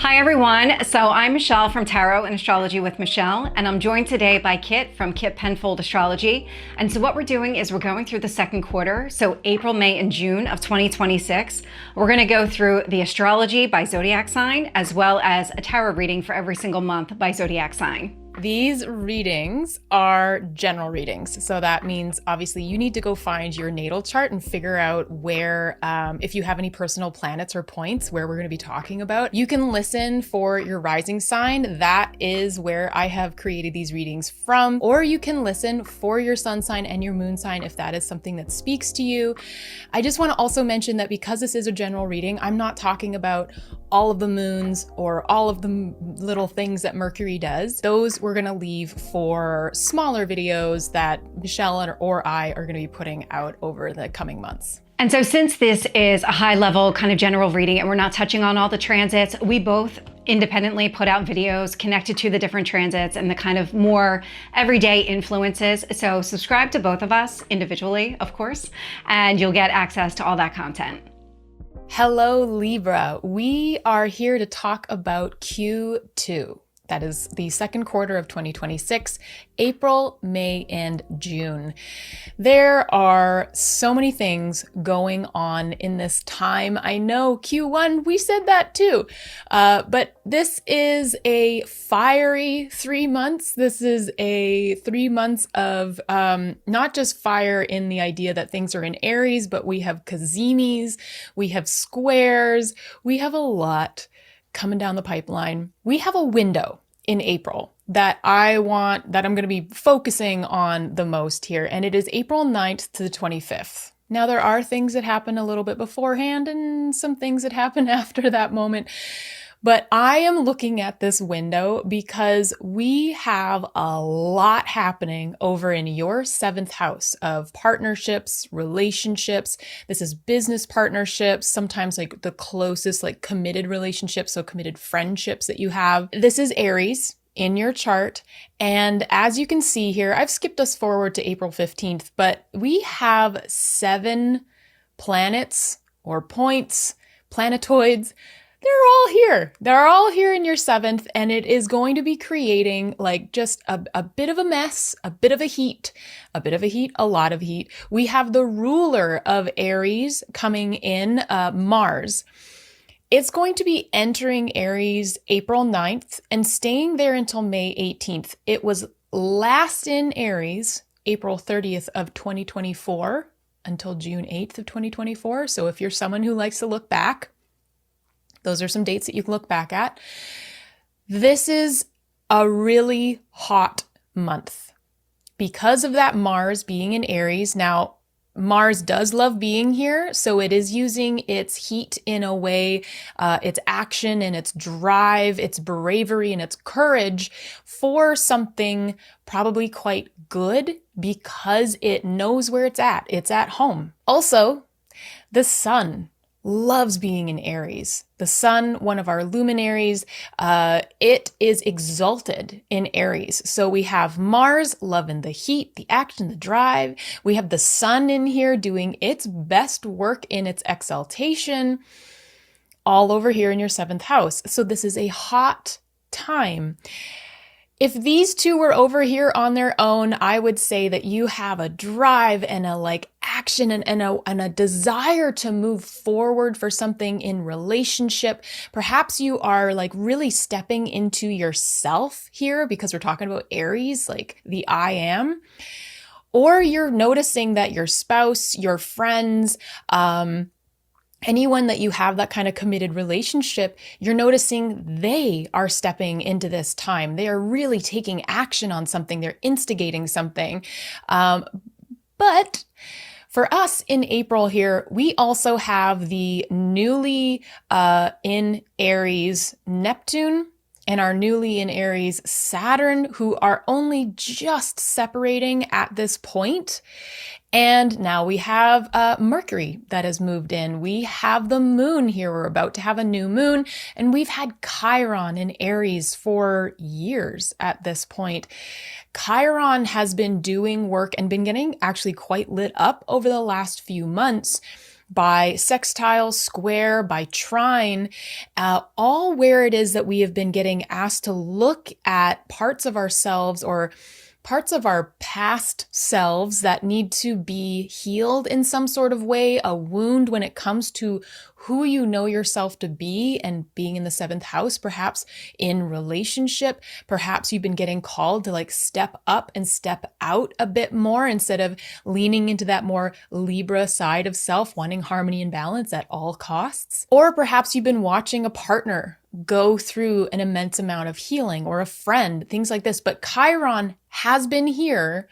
Hi everyone, so I'm Michelle from Tarot and Astrology with Michelle, and I'm joined today by Kitt from Kitt Penfold Astrology. And so what we're doing is we're going through the second quarter, so April, May, and June of 2026. We're going to go through the astrology by zodiac sign, as well as a tarot reading for every single month by zodiac sign. These readings are general readings. So that means obviously you need to go find your natal chart and figure out where, if you have any personal planets or points where we're going to be talking about. You can listen for your rising sign. That is where I have created these readings from. Or you can listen for your sun sign and your moon sign if that is something that speaks to you. I just want to also mention that because this is a general reading, I'm not talking about all of the moons or all of the little things that Mercury does. Those we're going to leave for smaller videos that Michelle or I are going to be putting out over the coming months. And so since this is a high level kind of general reading and we're not touching on all the transits, we both independently put out videos connected to the different transits and the kind of more everyday influences. So subscribe to both of us individually, of course, and you'll get access to all that content. Hello, Libra. We are here to talk about Q2. That is the second quarter of 2026, April, May, and June. There are so many things going on in this time. I know Q1, we said that too. But this is a fiery 3 months. This is a 3 months of not just fire in the idea that things are in Aries, but we have cazimis, we have squares, we have a lot coming down the pipeline. We have a window in April that I'm going to be focusing on the most here, and it is April 9th to the 25th. Now, there are things that happen a little bit beforehand and some things that happen after that moment, but I am looking at this window because we have a lot happening over in your seventh house of partnerships, relationships. This is business partnerships, sometimes like the closest, like committed relationships, so committed friendships that you have. This is Aries in your chart. And as you can see here, I've skipped us forward to April 15th, but we have 7 planets or points, planetoids. They're all here. They're all here in your 7th, and it is going to be creating like just a bit of a mess, a bit of a heat, a lot of heat. We have the ruler of Aries coming in, Mars. It's going to be entering Aries April 9th and staying there until May 18th. It was last in Aries, April 30th of 2024 until June 8th of 2024. So if you're someone who likes to look back, those are some dates that you can look back at. This is a really hot month because of that Mars being in Aries. Now, Mars does love being here, so it is using its heat in a way, its action and its drive, its bravery and its courage for something probably quite good because it knows where it's at. It's at home. Also, the sun loves being in Aries. The sun, one of our luminaries, it is exalted in Aries. So we have Mars loving the heat, the action, the drive. We have the sun in here doing its best work in its exaltation, all over here in your 7th house. So this is a hot time. If these two were over here on their own, I would say that you have a drive and a like action and a desire to move forward for something in relationship. Perhaps you are like really stepping into yourself here because we're talking about Aries, like the I am. Or you're noticing that your spouse, your friends, anyone that you have that kind of committed relationship, you're noticing they are stepping into this time. They are really taking action on something. They're instigating something. But for us in April here, we also have the newly in Aries Neptune and our newly in Aries Saturn, who are only just separating at this point. And now we have Mercury that has moved in. We have the moon here. We're about to have a new moon. And we've had Chiron in Aries for years at this point. Chiron has been doing work and been getting actually quite lit up over the last few months by sextile, square, by trine, all where it is that we have been getting asked to look at parts of ourselves or parts of our past selves that need to be healed in some sort of way, a wound when it comes to who you know yourself to be and being in the 7th house, perhaps in relationship. Perhaps you've been getting called to like step up and step out a bit more instead of leaning into that more Libra side of self, wanting harmony and balance at all costs. Or perhaps you've been watching a partner go through an immense amount of healing, or a friend, things like this. But Chiron has been here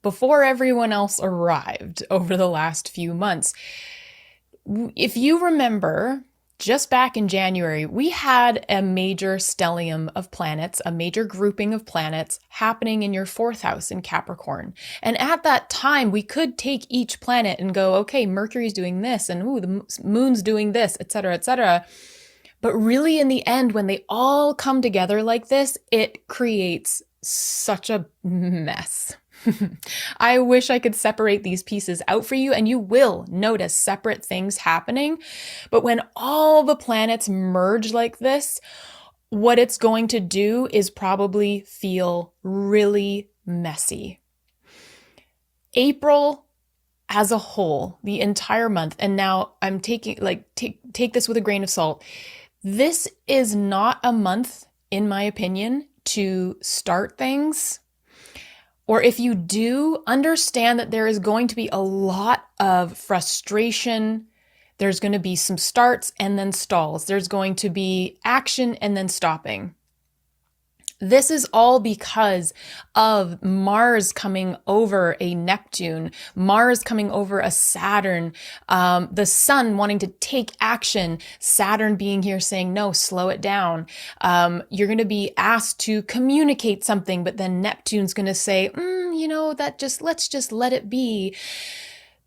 before everyone else arrived over the last few months. If you remember, just back in January, we had a major stellium of planets, a major grouping of planets happening in your 4th house in Capricorn. And at that time, we could take each planet and go, okay, Mercury's doing this, and the moon's doing this, etc., etc. But really, in the end, when they all come together like this, it creates such a mess. I wish I could separate these pieces out for you, and you will notice separate things happening. But when all the planets merge like this, what it's going to do is probably feel really messy. April as a whole, the entire month, and now I'm taking, take this with a grain of salt. This is not a month, in my opinion, to start things. Or if you do, understand that there is going to be a lot of frustration. There's going to be some starts and then stalls. There's going to be action and then stopping. This is all because of Mars coming over a Neptune, Mars coming over a Saturn, the sun wanting to take action, Saturn being here saying, no, slow it down. You're going to be asked to communicate something, but then Neptune's going to say, let's just let it be.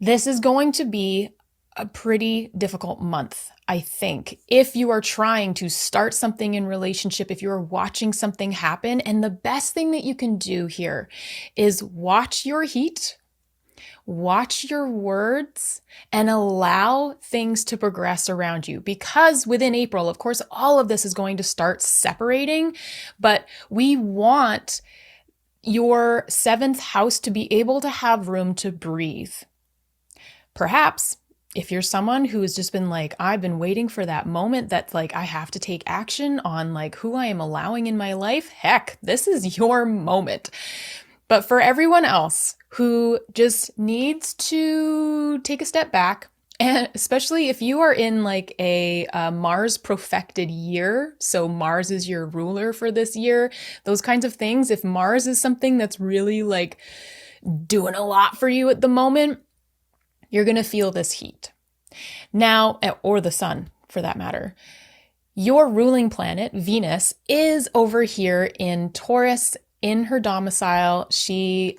This is going to be a pretty difficult month, I think, if you are trying to start something in relationship, if you are watching something happen. And the best thing that you can do here is watch your heat, watch your words, and allow things to progress around you. Because within April, of course, all of this is going to start separating, but we want your 7th house to be able to have room to breathe. Perhaps if you're someone who has just been like, I've been waiting for that moment that like I have to take action on like who I am allowing in my life, heck, this is your moment. But for everyone else who just needs to take a step back, and especially if you are in like a Mars profected year, so Mars is your ruler for this year, those kinds of things, if Mars is something that's really like doing a lot for you at the moment, you're going to feel this heat. Now, or the sun for that matter. Your ruling planet, Venus, is over here in Taurus in her domicile. She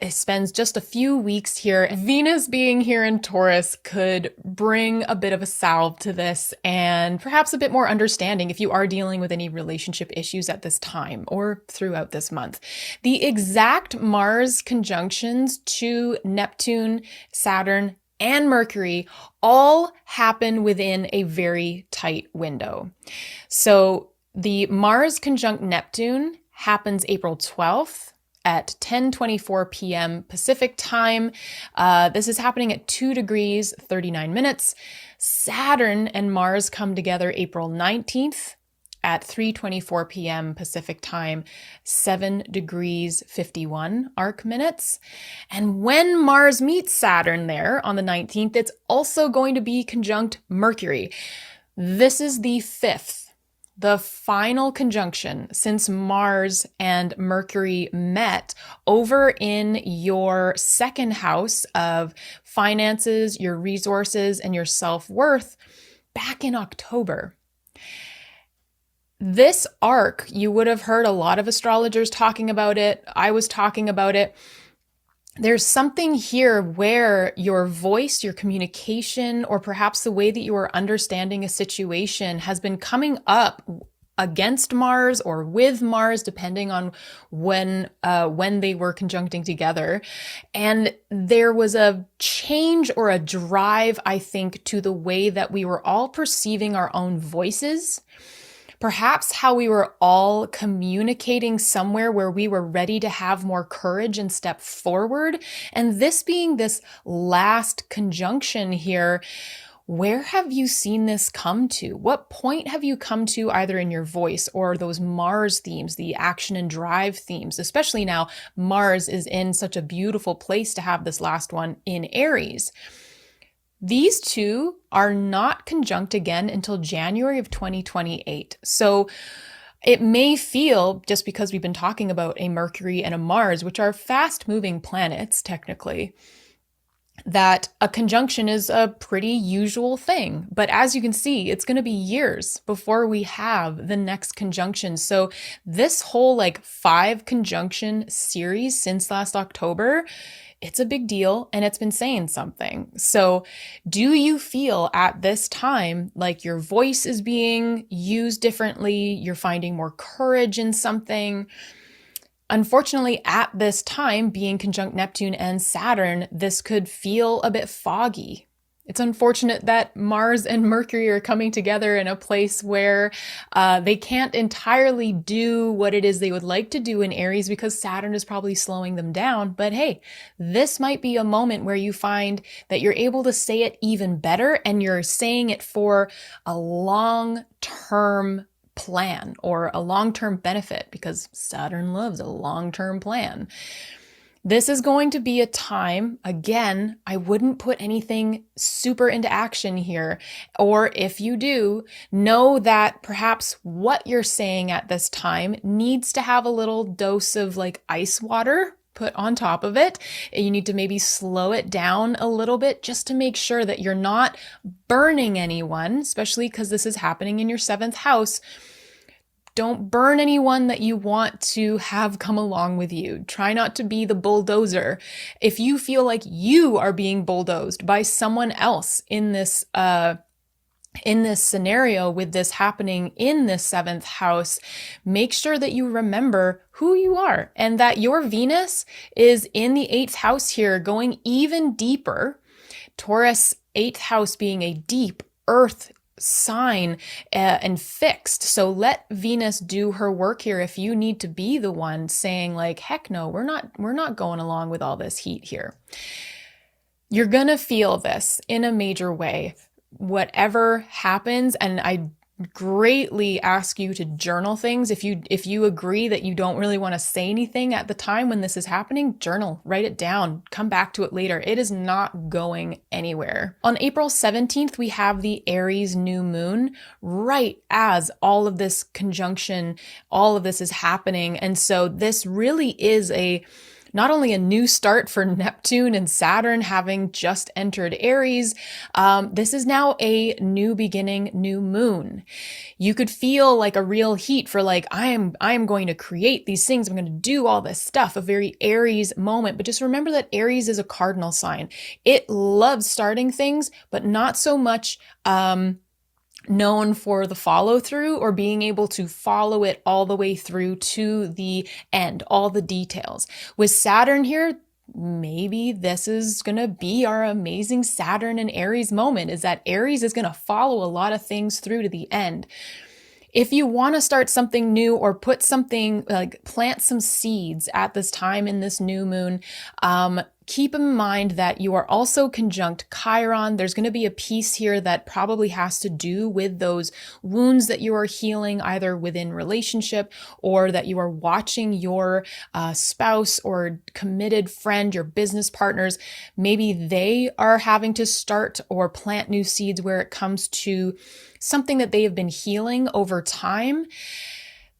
spends just a few weeks here. Venus being here in Taurus could bring a bit of a salve to this and perhaps a bit more understanding if you are dealing with any relationship issues at this time or throughout this month. The exact Mars conjunctions to Neptune, Saturn, and Mercury all happen within a very tight window. So the Mars conjunct Neptune happens April 12th at 10:24 p.m. Pacific time. This is happening at 2 degrees, 39 minutes. Saturn and Mars come together April 19th at 3:24 p.m. Pacific time, 7 degrees, 51 arc minutes. And when Mars meets Saturn there on the 19th, it's also going to be conjunct Mercury. This is the 5th, the final conjunction since Mars and Mercury met over in your 2nd house of finances, your resources, and your self-worth back in October. This arc, you would have heard a lot of astrologers talking about it. I was talking about it. There's something here where your voice, your communication, or perhaps the way that you are understanding a situation has been coming up against Mars or with Mars, depending on when they were conjuncting together. And there was a change or a drive, I think, to the way that we were all perceiving our own voices. Perhaps how we were all communicating somewhere where we were ready to have more courage and step forward. And this being this last conjunction here, where have you seen this come to? What point have you come to either in your voice or those Mars themes, the action and drive themes, especially now Mars is in such a beautiful place to have this last one in Aries. These two are not conjunct again until January of 2028. So it may feel, just because we've been talking about a Mercury and a Mars, which are fast-moving planets technically, that a conjunction is a pretty usual thing. But as you can see, it's going to be years before we have the next conjunction. So this whole 5 conjunction series since last October, it's a big deal and it's been saying something. So do you feel at this time like your voice is being used differently? You're finding more courage in something? Unfortunately, at this time, being conjunct Neptune and Saturn, this could feel a bit foggy. It's unfortunate that Mars and Mercury are coming together in a place where they can't entirely do what it is they would like to do in Aries because Saturn is probably slowing them down. But hey, this might be a moment where you find that you're able to say it even better and you're saying it for a long-term plan or a long-term benefit, because Saturn loves a long-term plan. This is going to be a time, again, I wouldn't put anything super into action here. Or if you do, know that perhaps what you're saying at this time needs to have a little dose of ice water put on top of it. You need to maybe slow it down a little bit just to make sure that you're not burning anyone, especially because this is happening in your 7th house. Don't burn anyone that you want to have come along with you. Try not to be the bulldozer. If you feel like you are being bulldozed by someone else in this scenario with this happening in this 7th house, make sure that you remember who you are and that your Venus is in the 8th house here, going even deeper. Taurus 8th house being a deep earth sign and fixed. So let Venus do her work here. If you need to be the one saying heck no, we're not going along with all this heat here. You're going to feel this in a major way, whatever happens. And I greatly ask you to journal things. If you agree that you don't really want to say anything at the time when this is happening, journal, write it down, come back to it later. It is not going anywhere. On April 17th, we have the Aries new moon, right as all of this conjunction, all of this is happening. And so this really is not only a new start for Neptune and Saturn having just entered Aries, this is now a new beginning, new moon. You could feel a real heat for I am going to create these things. I'm going to do all this stuff, a very Aries moment. But just remember that Aries is a cardinal sign. It loves starting things, but not so much known for the follow through or being able to follow it all the way through to the end, all the details. With Saturn here, maybe this is going to be our amazing Saturn and Aries moment, is that Aries is going to follow a lot of things through to the end. If you want to start something new or put something plant some seeds at this time in this new moon, keep in mind that you are also conjunct Chiron. There's going to be a piece here that probably has to do with those wounds that you are healing, either within relationship or that you are watching your spouse or committed friend, your business partners. Maybe they are having to start or plant new seeds where it comes to something that they have been healing over time.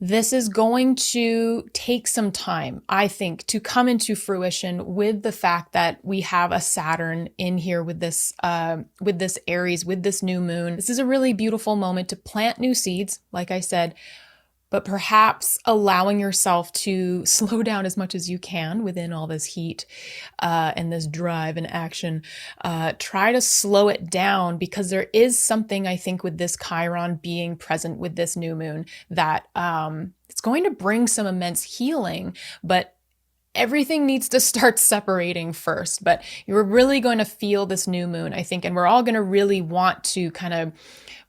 This is going to take some time, I think, to come into fruition with the fact that we have a Saturn in here with this Aries, with this new moon. This is a really beautiful moment to plant new seeds, like I said, but perhaps allowing yourself to slow down as much as you can within all this heat and this drive and action. Try to slow it down, because there is something, I think, with this Chiron being present with this new moon that it's going to bring some immense healing, but everything needs to start separating first. But you're really going to feel this new moon, I think, and we're all going to really want to kind of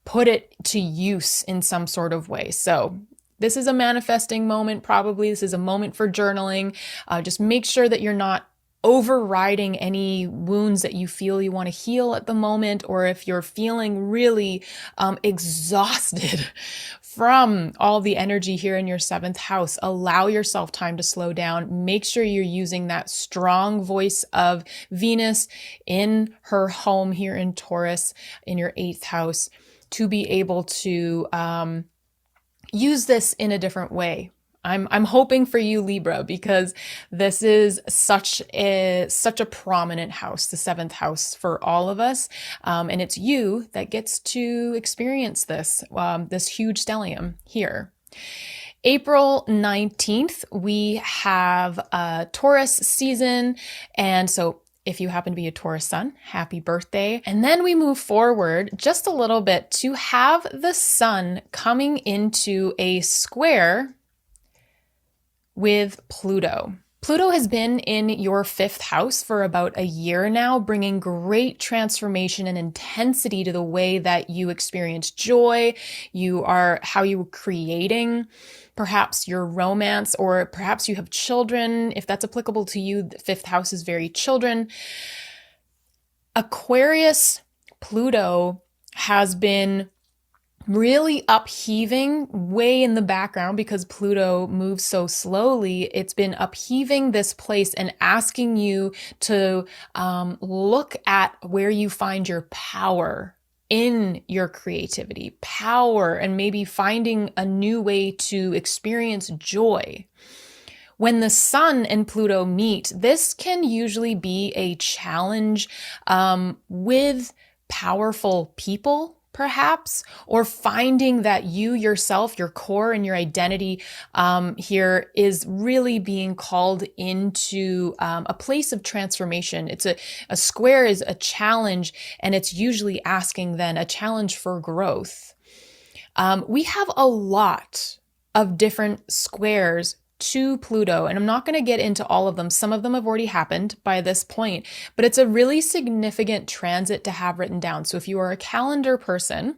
put it to use in some sort of way. So this is a manifesting moment, probably. This is a moment for journaling. Just make sure that you're not overriding any wounds that you feel you want to heal at the moment, or if you're feeling really exhausted from all the energy here in your 7th house, allow yourself time to slow down. Make sure you're using that strong voice of Venus in her home here in Taurus, in your 8th house, to be able to use this in a different way. I'm hoping for you, Libra, because this is such a prominent house, the 7th house for all of us. And it's you that gets to experience this, this huge stellium here. April 19th, we have a Taurus season. And so if you happen to be a Taurus sun, happy birthday. And then we move forward just a little bit to have the sun coming into a square with Pluto. Pluto has been in your 5th house for about a year now, bringing great transformation and intensity to the way that you experience joy, how you are creating, perhaps your romance, or perhaps you have children. If that's applicable to you, the 5th house is very children. Aquarius Pluto has been really upheaving way in the background, because Pluto moves so slowly. It's been upheaving this place and asking you to look at where you find your power in your creativity, power, and maybe finding a new way to experience joy. When the sun and Pluto meet, this can usually be a challenge with powerful people, perhaps, or finding that you yourself, your core and your identity here is really being called into a place of transformation. It's a square is a challenge, and it's usually asking then a challenge for growth. We have a lot of different squares to Pluto, and I'm not going to get into all of them. Some of them have already happened by this point, but it's a really significant transit to have written down. So if you are a calendar person,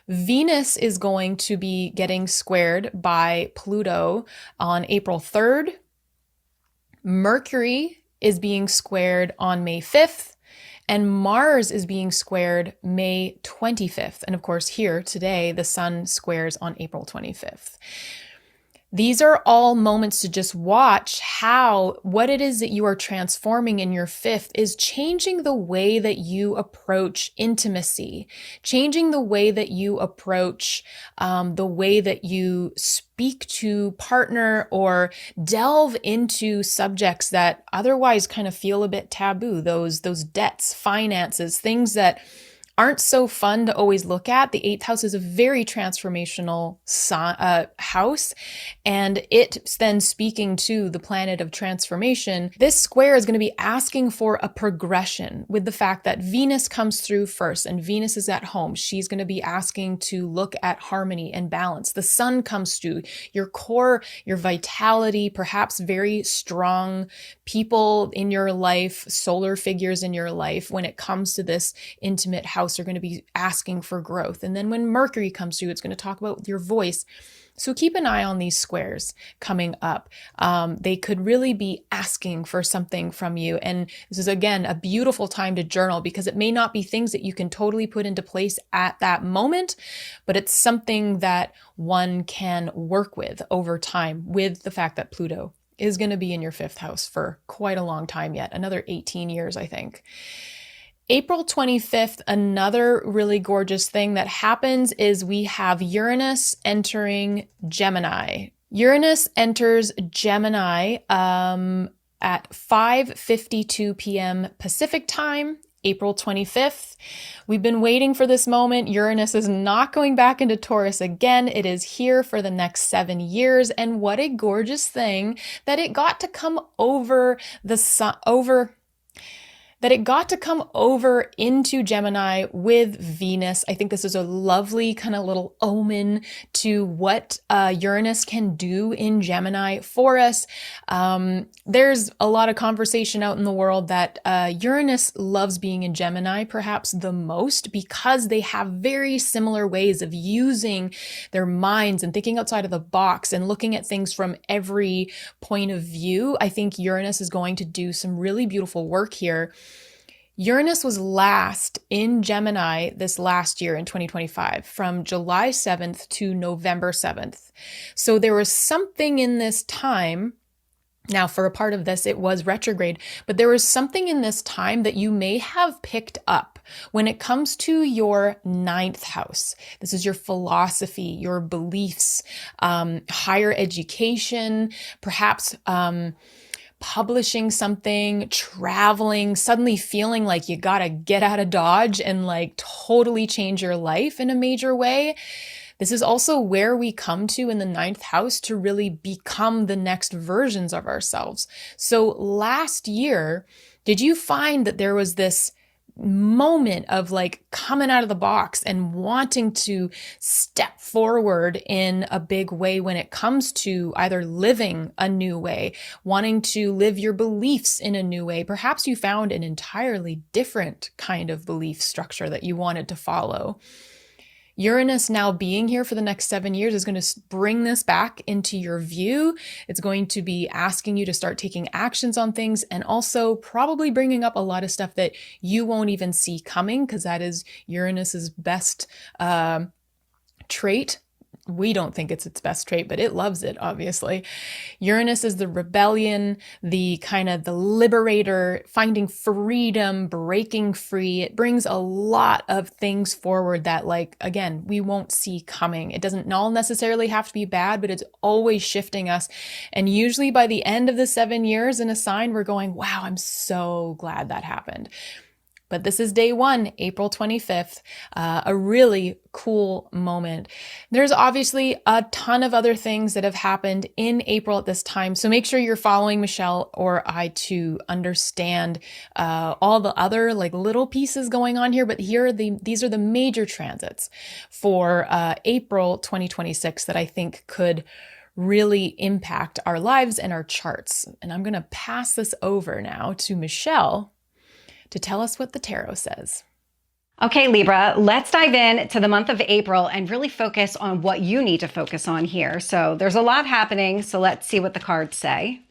Venus is going to be getting squared by Pluto on April 3rd. Mercury is being squared on May 5th. And Mars is being squared May 25th. And of course, here today, the sun squares on April 25th. These are all moments to just watch how what it is that you are transforming in your 5th is changing the way that you approach intimacy, changing the way that you approach the way that you speak to partner or delve into subjects that otherwise kind of feel a bit taboo, those debts, finances, things that aren't so fun to always look at. The 8th house is a very transformational house, and it's then speaking to the planet of transformation. This square is going to be asking for a progression with the fact that Venus comes through first, and Venus is at home. She's going to be asking to look at harmony and balance. The sun comes through your core, your vitality, perhaps very strong people in your life, solar figures in your life. When it comes to this intimate house, are going to be asking for growth. And then when Mercury comes through, it's going to talk about your voice. So keep an eye on these squares coming up. They could really be asking for something from you. And this is, again, a beautiful time to journal, because it may not be things that you can totally put into place at that moment, but it's something that one can work with over time, with the fact that Pluto is going to be in your 5th house for quite a long time yet, another 18 years, I think. April 25th, another really gorgeous thing that happens is we have Uranus entering Gemini. Uranus enters Gemini at 5:52 p.m. Pacific time April 25th. We've been waiting for this moment. Uranus is not going back into Taurus again. It is here for the next 7 years. And what a gorgeous thing that it got to come over the sun, into Gemini with Venus. I think this is a lovely kind of little omen to what Uranus can do in Gemini for us. There's a lot of conversation out in the world that Uranus loves being in Gemini perhaps the most because they have very similar ways of using their minds and thinking outside of the box and looking at things from every point of view. I think Uranus is going to do some really beautiful work here. Uranus was last in Gemini this last year in 2025, from July 7th to November 7th. So there was something in this time. Now, for a part of this, it was retrograde, but there was something in this time that you may have picked up when it comes to your 9th house. This is your philosophy, your beliefs, higher education, perhaps, publishing something, traveling, suddenly feeling like you gotta get out of Dodge and like totally change your life in a major way. This is also where we come to in the 9th house to really become the next versions of ourselves. So last year, did you find that there was this moment of like coming out of the box and wanting to step forward in a big way when it comes to either living a new way, wanting to live your beliefs in a new way? Perhaps you found an entirely different kind of belief structure that you wanted to follow. Uranus now being here for the next 7 years is going to bring this back into your view. It's going to be asking you to start taking actions on things and also probably bringing up a lot of stuff that you won't even see coming because that is Uranus's best trait. We don't think it's its best trait, but it loves it, obviously. Uranus is the rebellion, the kind of the liberator, finding freedom, breaking free. It brings a lot of things forward that, like, again, we won't see coming. It doesn't all necessarily have to be bad, but it's always shifting us. And usually by the end of the 7 years in a sign, we're going, wow, I'm so glad that happened. But this is day one, April 25th, a really cool moment. There's obviously a ton of other things that have happened in April at this time. So make sure you're following Michelle or I to understand all the other like little pieces going on here. But these are the major transits for April 2026 that I think could really impact our lives and our charts. And I'm going to pass this over now to Michelle to tell us what the tarot says. Okay, Libra, let's dive in to the month of April and really focus on what you need to focus on here. So there's a lot happening, so let's see what the cards say.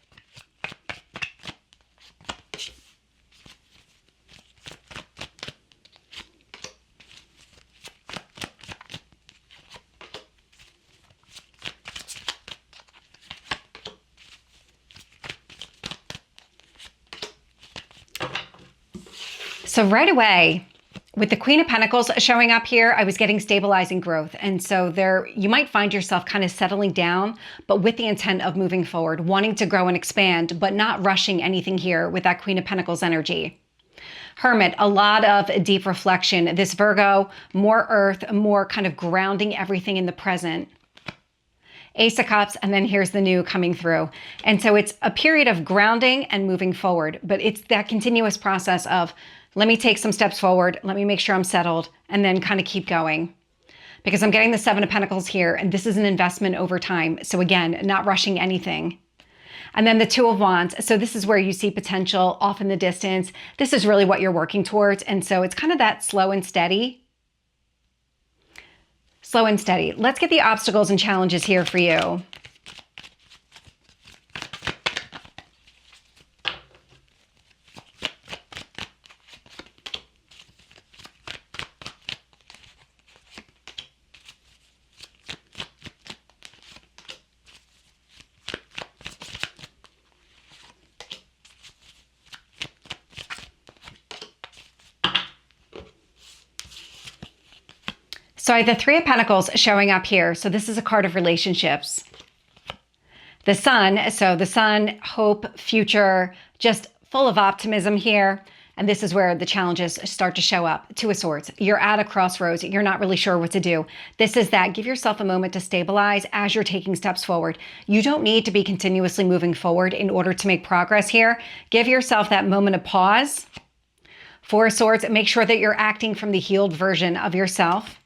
So right away, with the Queen of Pentacles showing up here, I was getting stabilizing growth. And so there, you might find yourself kind of settling down, but with the intent of moving forward, wanting to grow and expand, but not rushing anything here with that Queen of Pentacles energy. Hermit, a lot of deep reflection. This Virgo, more earth, more kind of grounding everything in the present. Ace of Cups, and then here's the new coming through. And so it's a period of grounding and moving forward, but it's that continuous process of, let me take some steps forward. Let me make sure I'm settled and then kind of keep going. Because I'm getting the Seven of Pentacles here and this is an investment over time. So again, not rushing anything. And then the Two of Wands. So this is where you see potential off in the distance. This is really what you're working towards. And so it's kind of that slow and steady. Slow and steady. Let's get the obstacles and challenges here for you. So I have the Three of Pentacles showing up here. So this is a card of relationships. The Sun, so the Sun, hope, future, just full of optimism here. And this is where the challenges start to show up. Two of Swords. You're at a crossroads. You're not really sure what to do. This is that. Give yourself a moment to stabilize as you're taking steps forward. You don't need to be continuously moving forward in order to make progress here. Give yourself that moment of pause. Four of Swords. Make sure that you're acting from the healed version of yourself.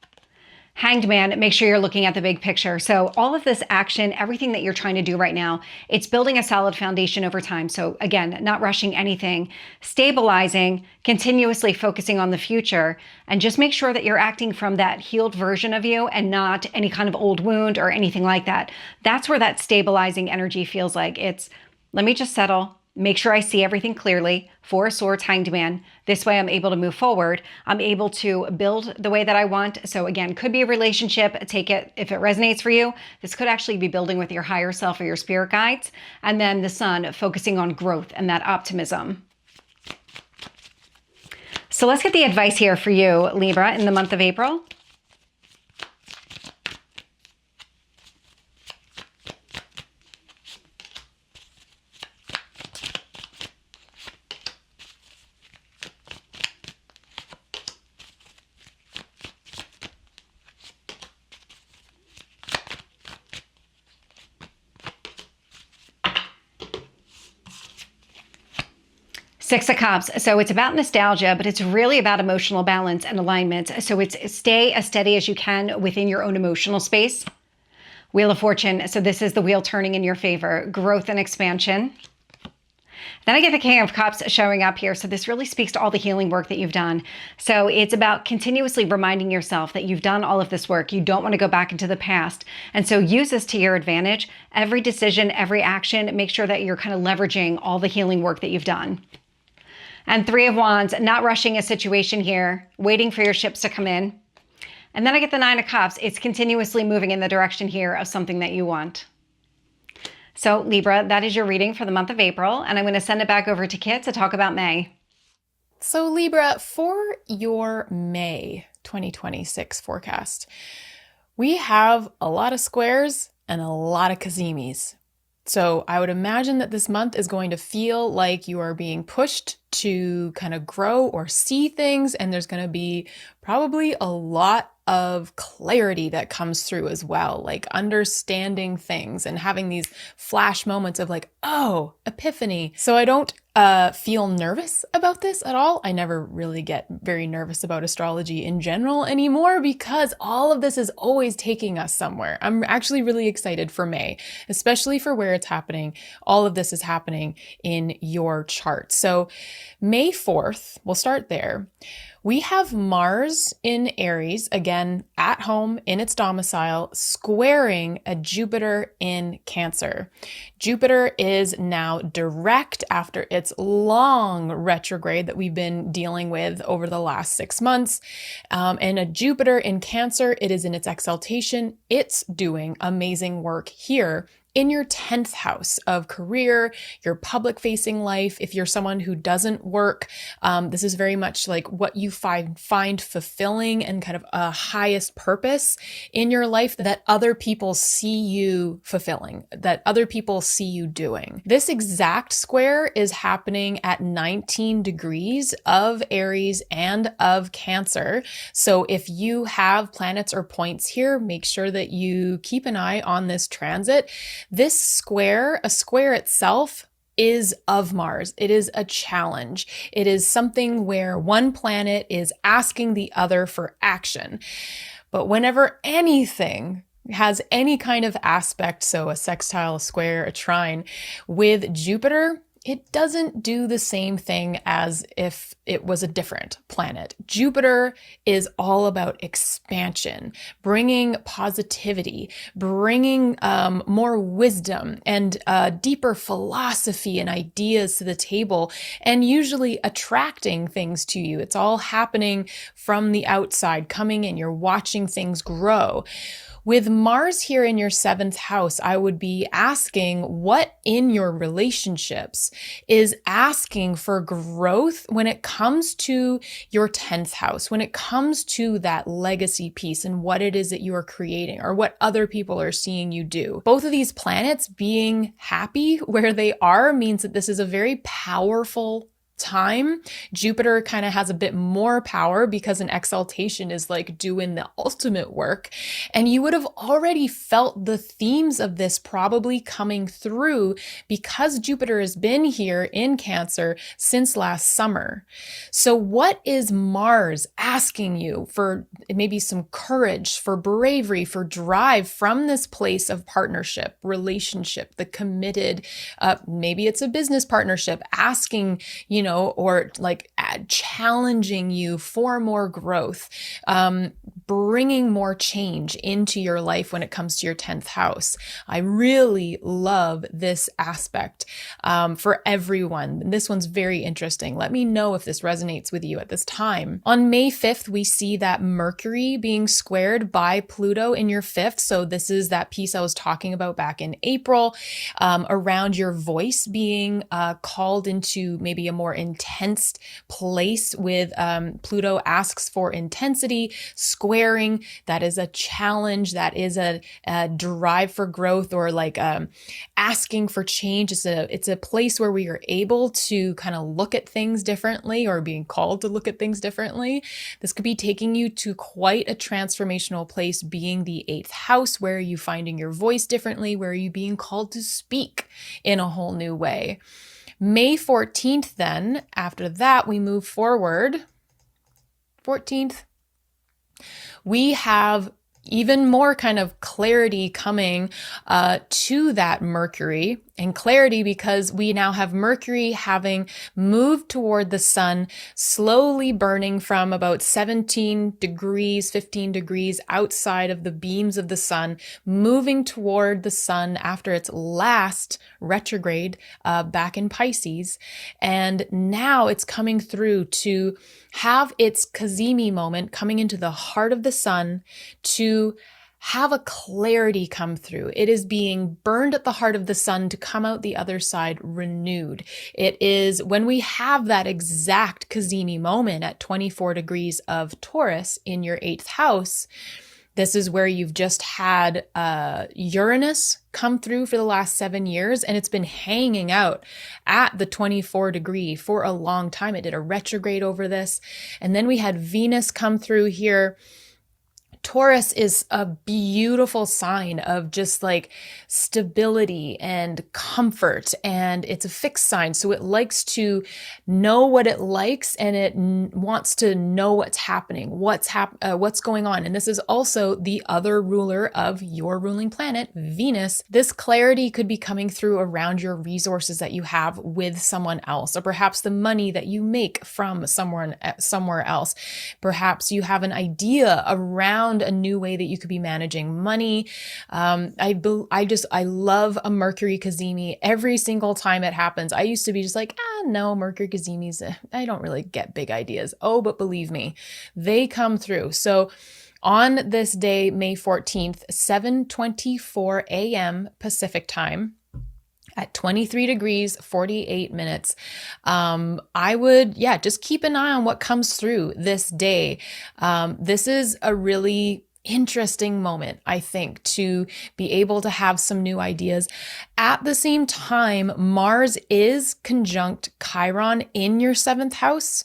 Hanged Man, make sure you're looking at the big picture. So all of this action, everything that you're trying to do right now, it's building a solid foundation over time. So again, not rushing anything, stabilizing, continuously focusing on the future, and just make sure that you're acting from that healed version of you and not any kind of old wound or anything like that. That's where that stabilizing energy feels like. It's, let me just settle. Make sure I see everything clearly. Four of Swords, Hanged Man. This way I'm able to move forward. I'm able to build the way that I want. So again, could be a relationship. Take it if it resonates for you. This could actually be building with your higher self or your spirit guides. And then the Sun, focusing on growth and that optimism. So let's get the advice here for you, Libra, in the month of April. Six of Cups. So it's about nostalgia, but it's really about emotional balance and alignment. So it's stay as steady as you can within your own emotional space. Wheel of Fortune. So this is the wheel turning in your favor. Growth and expansion. Then I get the King of Cups showing up here. So this really speaks to all the healing work that you've done. So it's about continuously reminding yourself that you've done all of this work. You don't want to go back into the past. And so use this to your advantage. Every decision, every action, make sure that you're kind of leveraging all the healing work that you've done. And Three of Wands, not rushing a situation here, waiting for your ships to come in. And then I get the Nine of Cups. It's continuously moving in the direction here of something that you want. So Libra, that is your reading for the month of April. And I'm going to send it back over to Kitt to talk about May. So Libra, for your May 2026 forecast, we have a lot of squares and a lot of cazimis. So I would imagine that this month is going to feel like you are being pushed to kind of grow or see things, and there's going to be probably a lot of clarity that comes through as well, like understanding things and having these flash moments of like, oh, epiphany. So I don't feel nervous about this at all. I never really get very nervous about astrology in general anymore because all of this is always taking us somewhere. I'm actually really excited for May, especially for where it's happening. All of this is happening in your chart. So May 4th, we'll start there. We have Mars in Aries, again, at home in its domicile, squaring a Jupiter in Cancer. Jupiter is now direct after its long retrograde that we've been dealing with over the last 6 months. And a Jupiter in Cancer, it is in its exaltation. It's doing amazing work here in your 10th house of career, your public facing life. If you're someone who doesn't work, this is very much like what you find fulfilling and kind of a highest purpose in your life that other people see you fulfilling, that other people see you doing. This exact square is happening at 19 degrees of Aries and of Cancer. So if you have planets or points here, make sure that you keep an eye on this transit. This square, a square itself, is of Mars. It is a challenge. It is something where one planet is asking the other for action. But whenever anything has any kind of aspect, so a sextile, a square, a trine, with Jupiter, it doesn't do the same thing as if it was a different planet. Jupiter is all about expansion, bringing positivity, bringing more wisdom and deeper philosophy and ideas to the table, and usually attracting things to you. It's all happening from the outside, coming in. You're watching things grow. With Mars here in your 7th house, I would be asking what in your relationships is asking for growth when it comes to your 10th house, when it comes to that legacy piece and what it is that you are creating or what other people are seeing you do. Both of these planets being happy where they are means that this is a very powerful time. Jupiter kind of has a bit more power because an exaltation is like doing the ultimate work. And you would have already felt the themes of this probably coming through because Jupiter has been here in Cancer since last summer. So what is Mars asking you for? Maybe some courage, for bravery, for drive from this place of partnership, relationship, the committed, maybe it's a business partnership, asking, or like challenging you for more growth, bringing more change into your life when it comes to your 10th house. I really love this aspect for everyone. This one's very interesting. Let me know if this resonates with you at this time. On May 5th, we see that Mercury being squared by Pluto in your 5th. So this is that piece I was talking about back in April, around your voice being called into maybe a more intense place with Pluto asks for intensity, squaring. That is a challenge. That is a drive for growth, or like asking for change. It's a place where we are able to kind of look at things differently, or being called to look at things differently. This could be taking you to quite a transformational place, being the 8th house. Where are you finding your voice differently? Where are you being called to speak in a whole new way? May 14th, then, after that, we move forward. 14th, we have even more kind of clarity coming to that Mercury, and clarity because we now have Mercury having moved toward the sun, slowly burning from about 17 degrees, 15 degrees outside of the beams of the sun, moving toward the sun after its last retrograde back in Pisces. And now it's coming through to have its cazimi moment, coming into the heart of the sun to have a clarity come through. It is being burned at the heart of the sun to come out the other side renewed. It is when we have that exact cazimi moment at 24 degrees of Taurus in your 8th house. This is where you've just had Uranus come through for the last 7 years, and it's been hanging out at the 24 degree for a long time. It did a retrograde over this. And then we had Venus come through here. Taurus is a beautiful sign of just like stability and comfort, and it's a fixed sign. So it likes to know what it likes, and it wants to know what's happening, what's going on. And this is also the other ruler of your ruling planet, Venus. This clarity could be coming through around your resources that you have with someone else, or perhaps the money that you make from somewhere else. Perhaps you have an idea around a new way that you could be managing money. I love a Mercury cazimi every single time it happens. I used to be just like, no, Mercury cazimis, I don't really get big ideas. Oh, but believe me, they come through. So on this day, May 14th, 7:24 a.m. Pacific time, at 23 degrees, 48 minutes. I would, just keep an eye on what comes through this day. This is a really interesting moment, I think, to be able to have some new ideas. At the same time, Mars is conjunct Chiron in your 7th house.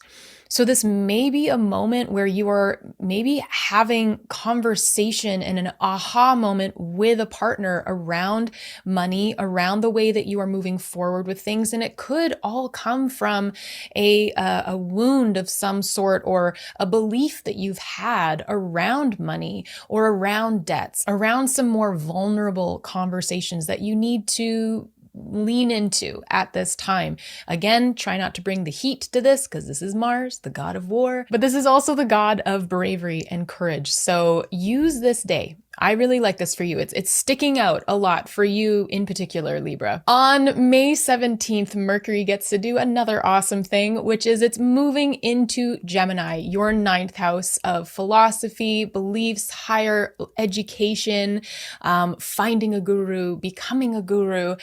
So this may be a moment where you are maybe having conversation and an aha moment with a partner around money, around the way that you are moving forward with things. And it could all come from a wound of some sort, or a belief that you've had around money or around debts, around some more vulnerable conversations that you need to lean into at this time. Again, try not to bring the heat to this, because this is Mars, the god of war, but this is also the god of bravery and courage. So use this day. I really like this for you. It's sticking out a lot for you in particular, Libra. On May 17th, Mercury gets to do another awesome thing, which is it's moving into Gemini, your 9th house of philosophy, beliefs, higher education, finding a guru, becoming a guru.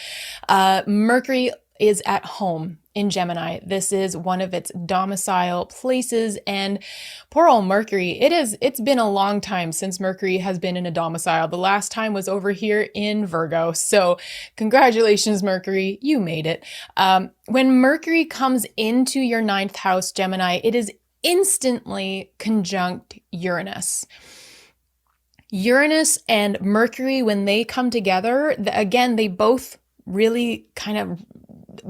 Mercury is at home in Gemini. This is one of its domicile places, and poor old Mercury, it's been a long time since Mercury has been in a domicile. The last time was over here in Virgo. So congratulations, Mercury, you made it. When Mercury comes into your ninth house, Gemini, it is instantly conjunct Uranus. Uranus and Mercury, when they come together, again, they both really kind of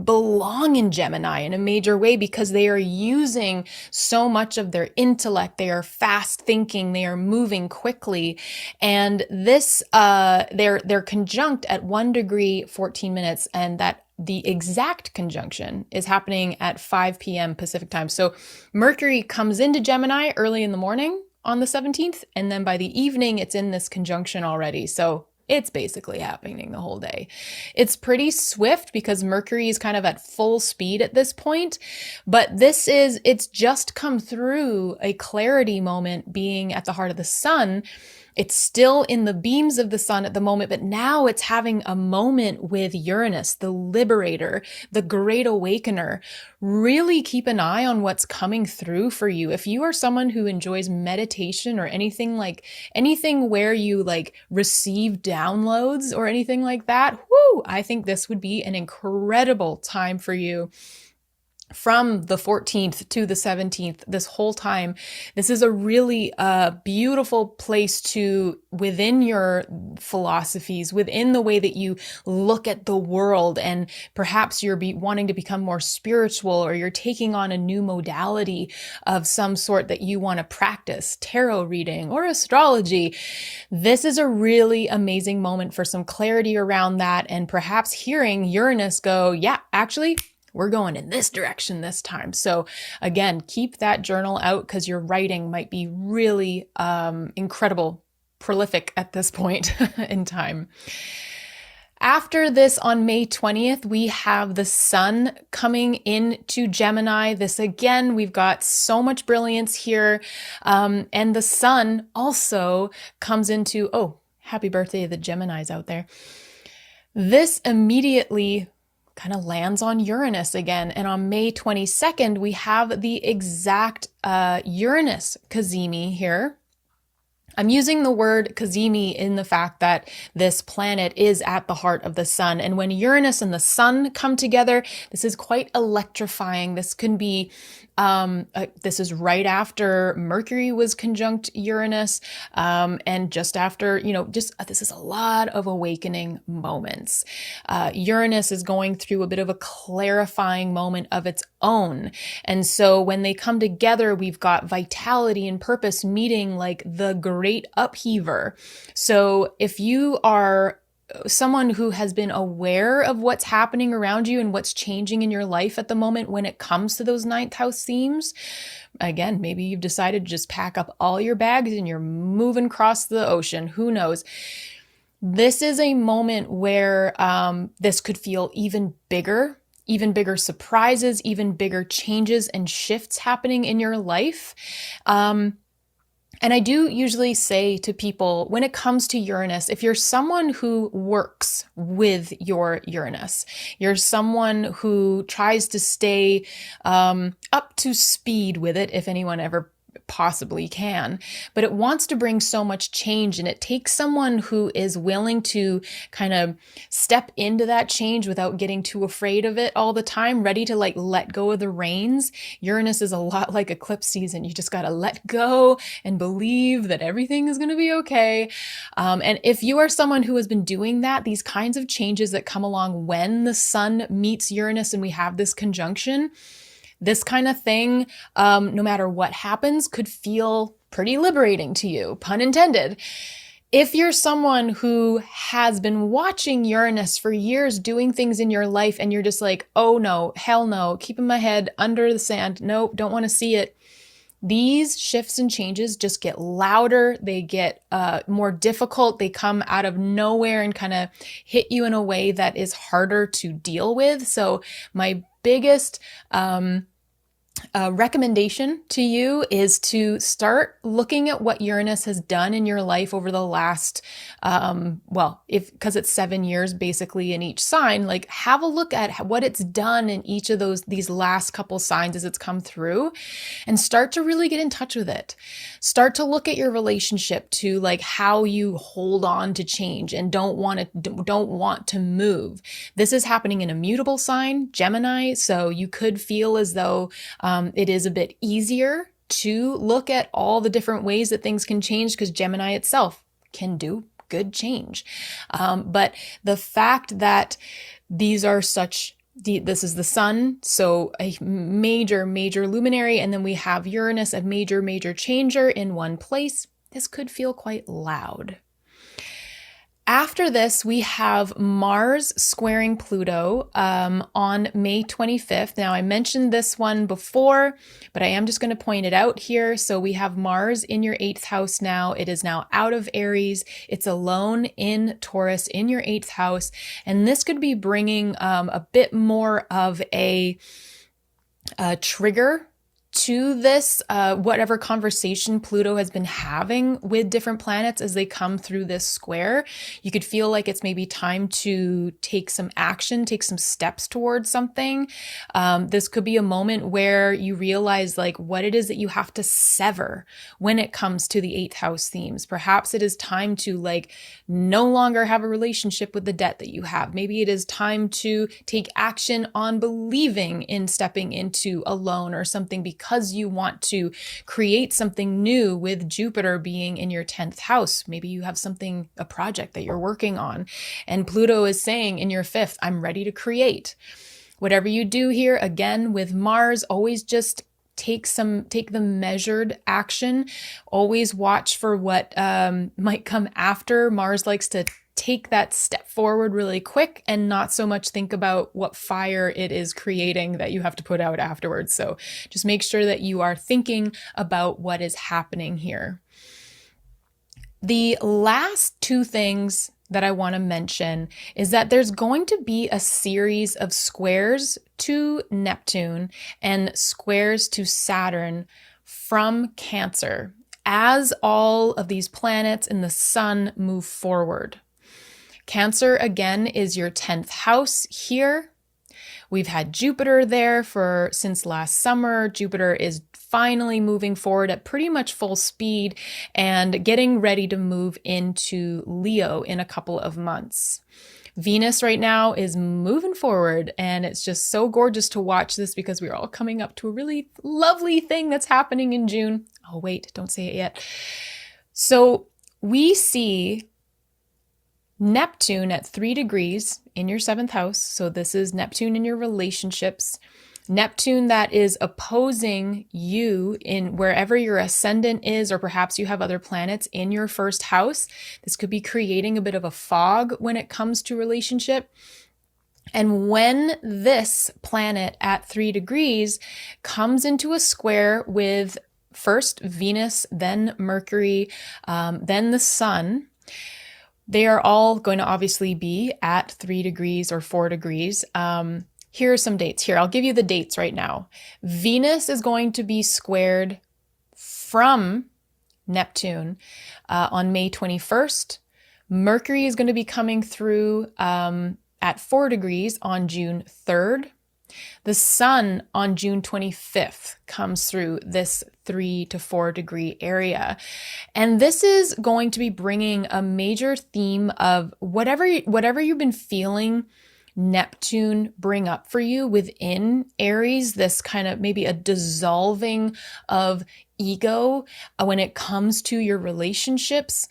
belong in Gemini in a major way because they are using so much of their intellect. They are fast thinking, they are moving quickly. And this, they're conjunct at 1 degree, 14 minutes, and that the exact conjunction is happening at 5 p.m. Pacific time. So Mercury comes into Gemini early in the morning on the 17th, and then by the evening, it's in this conjunction already. So it's basically happening the whole day. It's pretty swift because Mercury is kind of at full speed at this point, but it's just come through a clarity moment being at the heart of the sun. It's still in the beams of the sun at the moment, but now it's having a moment with Uranus, the liberator, the great awakener. Really keep an eye on what's coming through for you. If you are someone who enjoys meditation or anything where you like receive downloads or anything like that, I think this would be an incredible time for you. From the 14th to the 17th, this whole time, this is a really beautiful place to, within your philosophies, within the way that you look at the world, and perhaps you're wanting to become more spiritual, or you're taking on a new modality of some sort that you want to practice, tarot reading or astrology. This is a really amazing moment for some clarity around that, and perhaps hearing Uranus go, yeah, actually, we're going in this direction this time. So again, keep that journal out because your writing might be really incredible, prolific at this point in time. After this, on May 20th, we have the sun coming into Gemini. This again, we've got so much brilliance here. And the sun also comes into, happy birthday to the Geminis out there. This immediately kind of lands on Uranus again. And on May 22nd, we have the exact Uranus cazimi here. I'm using the word cazimi in the fact that this planet is at the heart of the sun. And when Uranus and the sun come together, this is quite electrifying. This can be, this is right after Mercury was conjunct Uranus. And just after, this is a lot of awakening moments. Uranus is going through a bit of a clarifying moment of its own. And so when they come together, we've got vitality and purpose meeting like the great upheaver. So if you are someone who has been aware of what's happening around you and what's changing in your life at the moment when it comes to those ninth house themes, again, maybe you've decided to just pack up all your bags and you're moving across the ocean. Who knows? This is a moment where this could feel even bigger surprises, even bigger changes and shifts happening in your life. And I do usually say to people, when it comes to Uranus, if you're someone who works with your Uranus, you're someone who tries to stay up to speed with it, if anyone ever possibly can, but it wants to bring so much change, and it takes someone who is willing to kind of step into that change without getting too afraid of it all the time, ready to like let go of the reins. Uranus is a lot like eclipse season. You just got to let go and believe that everything is going to be okay. And if you are someone who has been doing that, these kinds of changes that come along when the sun meets Uranus and we have this conjunction, this kind of thing, no matter what happens, could feel pretty liberating to you, pun intended. If you're someone who has been watching Uranus for years doing things in your life and you're just like, oh no, hell no, keeping my head under the sand, nope, don't want to see it. These shifts and changes just get louder. They get more difficult. They come out of nowhere and kind of hit you in a way that is harder to deal with. So my biggest A recommendation to you is to start looking at what Uranus has done in your life over the last, because it's 7 years basically in each sign, like have a look at what it's done in each of these last couple signs as it's come through, and start to really get in touch with it. Start to look at your relationship to like how you hold on to change and don't want to move. This is happening in a mutable sign, Gemini, so you could feel as though it is a bit easier to look at all the different ways that things can change because Gemini itself can do good change. But the fact that these are this is the sun, so a major, major luminary, and then we have Uranus, a major, major changer in one place. This could feel quite loud. After this, we have Mars squaring Pluto on May 25th. Now, I mentioned this one before, but I am just going to point it out here. So we have Mars in your 8th house now. It is now out of Aries. It's alone in Taurus in your 8th house. And this could be bringing a bit more of a trigger to this, whatever conversation Pluto has been having with different planets as they come through this square. You could feel like it's maybe time to take some action, take some steps towards something. This could be a moment where you realize like what it is that you have to sever when it comes to the 8th house themes. Perhaps it is time to like no longer have a relationship with the debt that you have. Maybe it is time to take action on believing in stepping into a loan or something because you want to create something new with Jupiter being in your 10th house. Maybe you have a project that you're working on, and Pluto is saying in your 5th, I'm ready to create. Whatever you do here, again, with Mars, always just take the measured action. Always watch for what might come after. Mars likes to take that step forward really quick and not so much think about what fire it is creating that you have to put out afterwards. So just make sure that you are thinking about what is happening here. The last two things that I want to mention is that there's going to be a series of squares to Neptune and squares to Saturn from Cancer as all of these planets and the sun move forward. Cancer, again, is your 10th house here. We've had Jupiter there since last summer. Jupiter is finally moving forward at pretty much full speed and getting ready to move into Leo in a couple of months. Venus right now is moving forward, and it's just so gorgeous to watch this because we're all coming up to a really lovely thing that's happening in June. Oh, wait, don't say it yet. So we see Neptune at 3 degrees in your 7th house. So this is Neptune in your relationships. Neptune that is opposing you in wherever your ascendant is, or perhaps you have other planets in your 1st house. This could be creating a bit of a fog when it comes to relationship. And when this planet at 3 degrees comes into a square with first Venus, then Mercury, then the sun, they are all going to obviously be at 3 degrees or 4 degrees. Here are some dates. Here, I'll give you the dates right now. Venus is going to be squared from Neptune on May 21st. Mercury is going to be coming through at 4 degrees on June 3rd. The sun on June 25th comes through this 3 to 4 degree area. And this is going to be bringing a major theme of whatever you've been feeling Neptune bring up for you within Aries, this kind of maybe a dissolving of ego when it comes to your relationships.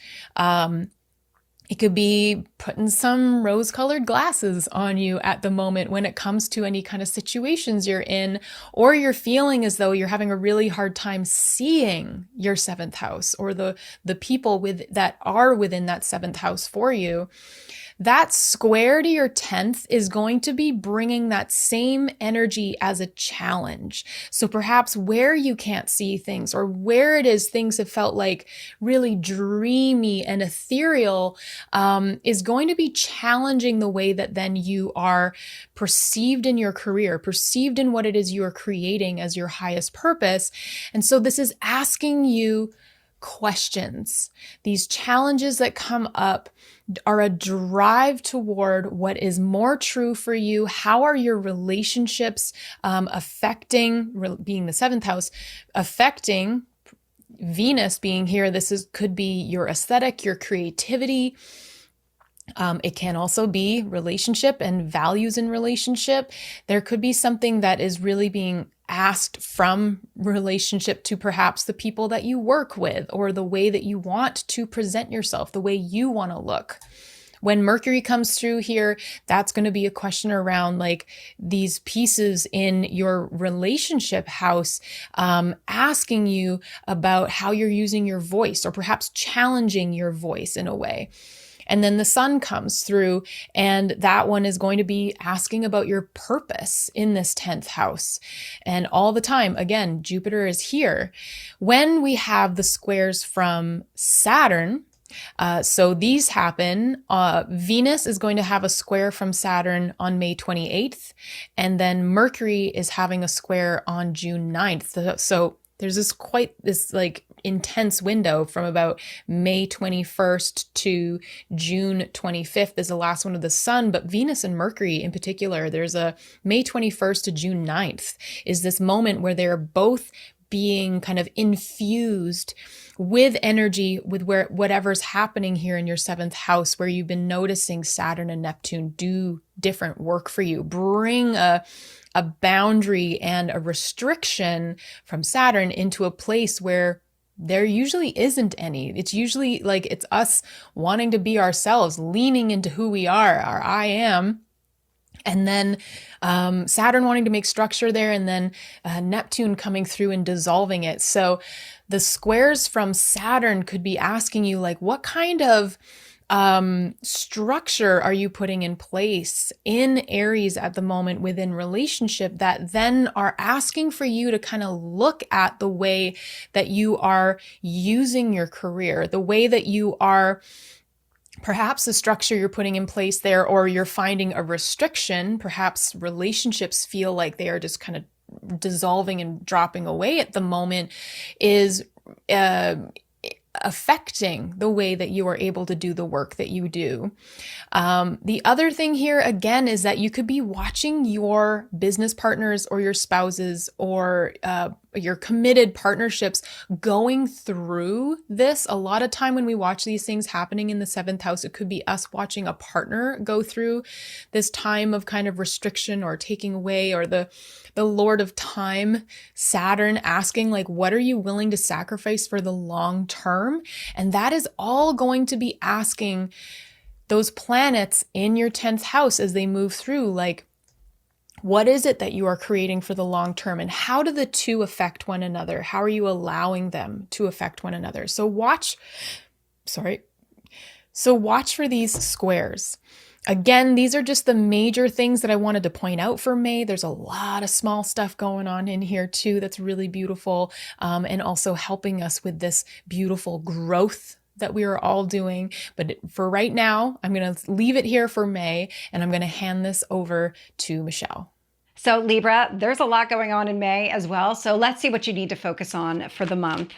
It could be putting some rose-colored glasses on you at the moment when it comes to any kind of situations you're in, or you're feeling as though you're having a really hard time seeing your 7th house or the people that are within that 7th house for you. that square to your 10th is going to be bringing that same energy as a challenge. So perhaps where you can't see things, or where it is things have felt like really dreamy and ethereal, is going to be challenging the way that then you are perceived in your career, perceived in what it is you are creating as your highest purpose. And so this is asking you questions. These challenges that come up are a drive toward what is more true for you. How are your relationships affecting, being the 7th house, affecting Venus being here? Could be your aesthetic, your creativity. It can also be relationship and values in relationship. There could be something that is really being asked from relationship to perhaps the people that you work with, or the way that you want to present yourself, the way you want to look. When Mercury comes through here, that's going to be a question around like these pieces in your relationship house, asking you about how you're using your voice, or perhaps challenging your voice in a way. And then the sun comes through, and that one is going to be asking about your purpose in this 10th house. And all the time, again, Jupiter is here. When we have the squares from Saturn, so these happen, Venus is going to have a square from Saturn on May 28th, and then Mercury is having a square on June 9th. So there's this like intense window from about May 21st to June 25th is the last one of the sun, but Venus and Mercury in particular, there's a May 21st to June 9th is this moment where they're both being kind of infused with energy, with whatever's happening here in your 7th house, where you've been noticing Saturn and Neptune do different work for you, bring a boundary and a restriction from Saturn into a place where there usually isn't any. It's usually like it's us wanting to be ourselves, leaning into who we are, our I am. And then Saturn wanting to make structure there, and then Neptune coming through and dissolving it. So the squares from Saturn could be asking you, like, what kind of structure are you putting in place in Aries at the moment within relationship that then are asking for you to kind of look at the way that you are using your career, the way that you are perhaps the structure you're putting in place there, or you're finding a restriction. Perhaps relationships feel like they are just kind of dissolving and dropping away at the moment, is affecting the way that you are able to do the work that you do. The other thing here, again, is that you could be watching your business partners or your spouses or your committed partnerships going through this. A lot of time when we watch these things happening in the 7th house, it could be us watching a partner go through this time of kind of restriction or taking away, or the Lord of Time, Saturn, asking, like, what are you willing to sacrifice for the long term? And that is all going to be asking those planets in your 10th house as they move through, like, what is it that you are creating for the long term, and how do the two affect one another? How are you allowing them to affect one another? So watch for these squares. Again, these are just the major things that I wanted to point out for May. There's a lot of small stuff going on in here too that's really beautiful, and also helping us with this beautiful growth that we are all doing. But for right now, I'm going to leave it here for May, and I'm going to hand this over to Michelle. So Libra, there's a lot going on in May as well. So let's see what you need to focus on for the month.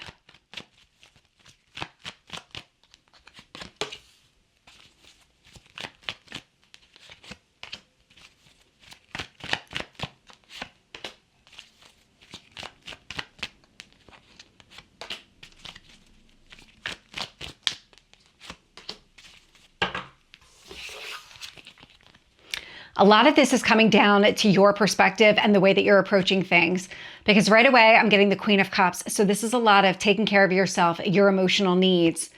A lot of this is coming down to your perspective and the way that you're approaching things. Because right away, I'm getting the Queen of Cups. So this is a lot of taking care of yourself, your emotional needs.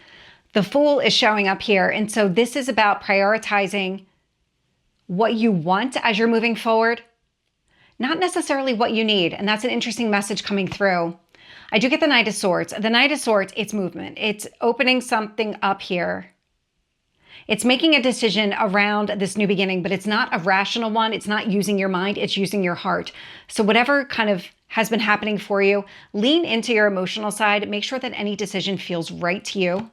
The Fool is showing up here. And so this is about prioritizing what you want as you're moving forward, not necessarily what you need. And that's an interesting message coming through. I do get the Knight of Swords. The Knight of Swords, it's movement. It's opening something up here. It's making a decision around this new beginning, but it's not a rational one. It's not using your mind, it's using your heart. So whatever kind of has been happening for you, lean into your emotional side. Make sure that any decision feels right to you.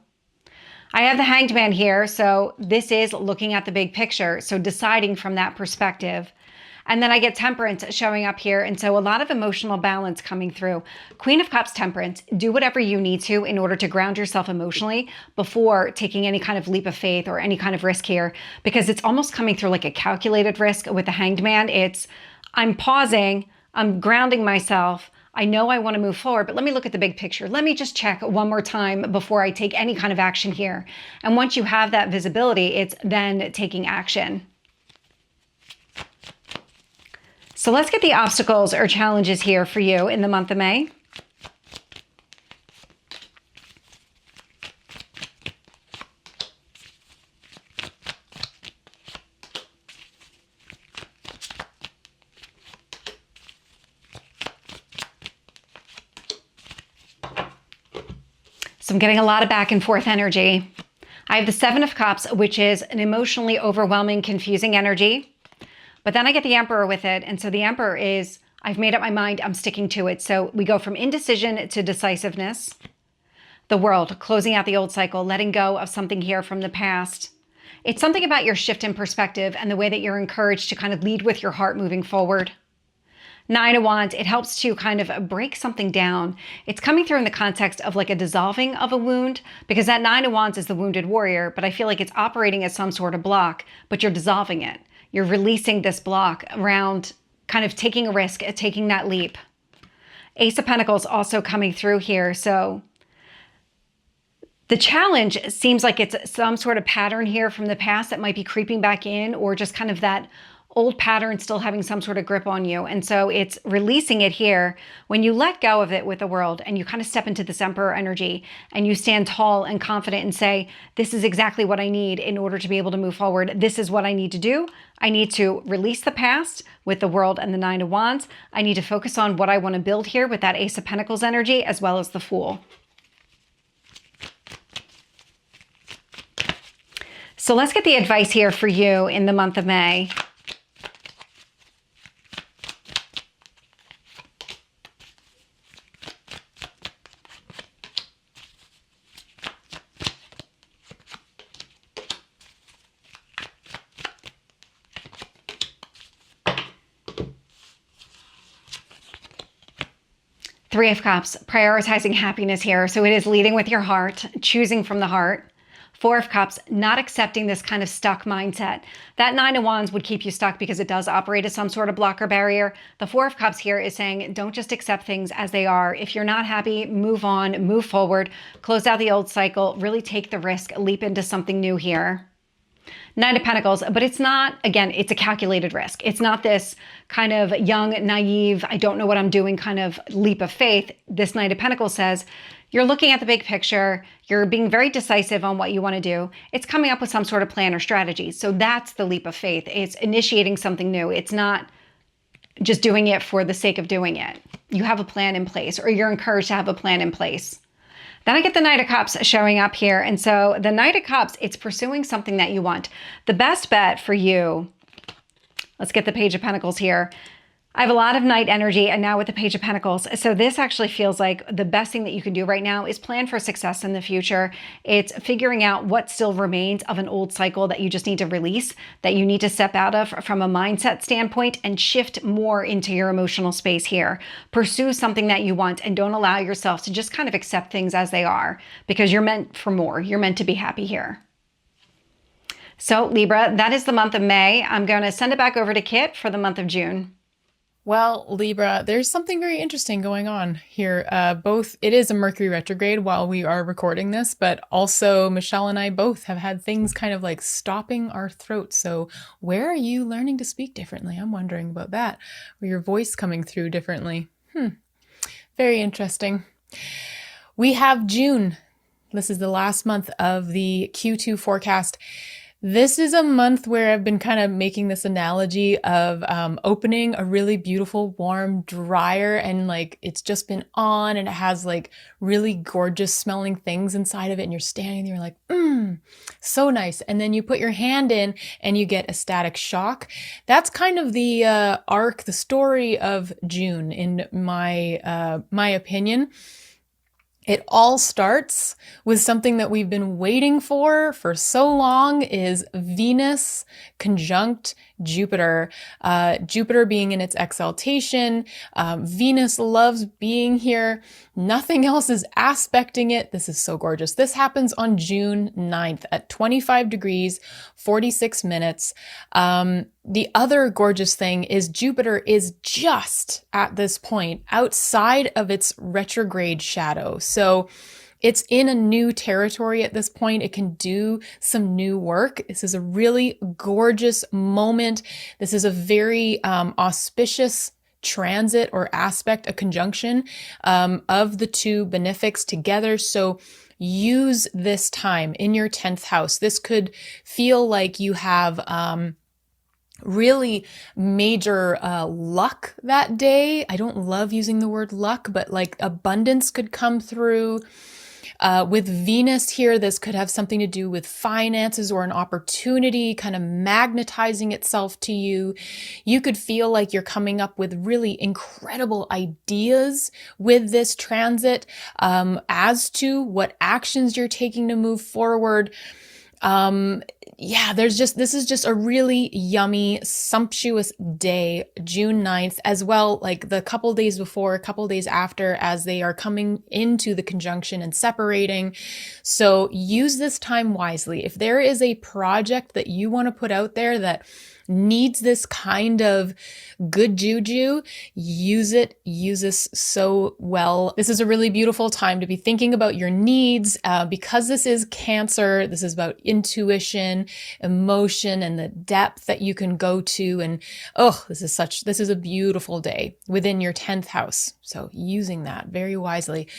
I have the Hanged Man here, so this is looking at the big picture, so deciding from that perspective. And then I get Temperance showing up here, and so a lot of emotional balance coming through. Queen of Cups, Temperance, do whatever you need to in order to ground yourself emotionally before taking any kind of leap of faith or any kind of risk here, because it's almost coming through like a calculated risk with the Hanged Man. It's, I'm pausing, I'm grounding myself, I know I want to move forward, but let me look at the big picture. Let me just check one more time before I take any kind of action here. And once you have that visibility, it's then taking action. So let's get the obstacles or challenges here for you in the month of May. So I'm getting a lot of back and forth energy. I have the Seven of Cups, which is an emotionally overwhelming, confusing energy. But then I get the Emperor with it. And so the Emperor is, I've made up my mind, I'm sticking to it. So we go from indecision to decisiveness. The World, closing out the old cycle, letting go of something here from the past. It's something about your shift in perspective and the way that you're encouraged to kind of lead with your heart moving forward. Nine of Wands, it helps to kind of break something down. It's coming through in the context of like a dissolving of a wound, because that Nine of Wands is the wounded warrior, but I feel like it's operating as some sort of block, but you're dissolving it. You're releasing this block around kind of taking a risk, taking that leap. Ace of Pentacles also coming through here. So the challenge seems like it's some sort of pattern here from the past that might be creeping back in, or just kind of that old pattern still having some sort of grip on you. And so it's releasing it here when you let go of it with the World and you kind of step into this Emperor energy and you stand tall and confident and say, this is exactly what I need in order to be able to move forward. This is what I need to do. I need to release the past with the World and the Nine of Wands. I need to focus on what I want to build here with that Ace of Pentacles energy, as well as the Fool. So let's get the advice here for you in the month of May. Three of Cups, prioritizing happiness here. So it is leading with your heart, choosing from the heart. Four of Cups, not accepting this kind of stuck mindset. That Nine of Wands would keep you stuck because it does operate as some sort of blocker barrier. The Four of Cups here is saying, don't just accept things as they are. If you're not happy, move on, move forward, close out the old cycle, really take the risk, leap into something new here. Nine of Pentacles, but it's not, again, it's a calculated risk. It's not this kind of young, naive, I don't know what I'm doing kind of leap of faith. This Knight of Pentacles says, you're looking at the big picture. You're being very decisive on what you want to do. It's coming up with some sort of plan or strategy. So that's the leap of faith. It's initiating something new. It's not just doing it for the sake of doing it. You have a plan in place, or you're encouraged to have a plan in place. Then I get the Knight of Cups showing up here. And so the Knight of Cups, it's pursuing something that you want. The best bet for you, let's get the Page of Pentacles here. I have a lot of Knight energy, and now with the Page of Pentacles. So this actually feels like the best thing that you can do right now is plan for success in the future. It's figuring out what still remains of an old cycle that you just need to release, that you need to step out of from a mindset standpoint and shift more into your emotional space here. Pursue something that you want and don't allow yourself to just kind of accept things as they are, because you're meant for more. You're meant to be happy here. So Libra, that is the month of May. I'm going to send it back over to Kitt for the month of June. Well, Libra, there's something very interesting going on here. It is a Mercury retrograde while we are recording this, but also Michelle and I both have had things kind of like stopping our throats. So where are you learning to speak differently? I'm wondering about that. Or your voice coming through differently. Very interesting. We have June. This is the last month of the Q2 forecast. This is a month where I've been kind of making this analogy of opening a really beautiful, warm dryer, and like it's just been on and it has like really gorgeous smelling things inside of it. And you're standing there like, so nice. And then you put your hand in and you get a static shock. That's kind of the arc, the story of June in my opinion. It all starts with something that we've been waiting for so long, is Venus conjunct Jupiter. Jupiter being in its exaltation. Venus loves being here. Nothing else is aspecting it. This is so gorgeous. This happens on June 9th at 25 degrees, 46 minutes. The other gorgeous thing is Jupiter is just at this point outside of its retrograde shadow. So it's in a new territory at this point. It can do some new work. This is a really gorgeous moment. This is a very auspicious transit or aspect, a conjunction of the two benefics together. So use this time in your 10th house. This could feel like you have really major luck that day. I don't love using the word luck, but like abundance could come through. With Venus here, this could have something to do with finances or an opportunity kind of magnetizing itself to you. You could feel like you're coming up with really incredible ideas with this transit as to what actions you're taking to move forward. This is just a really yummy, sumptuous day, June 9th, as well, like the couple days before, a couple days after, as they are coming into the conjunction and separating. So use this time wisely. If there is a project that you want to put out there that needs this kind of good juju, use it. Use this so well. This is a really beautiful time to be thinking about your needs because this is Cancer. This is about intuition, emotion, and the depth that you can go to. And this is a beautiful day within your 10th house. So using that very wisely.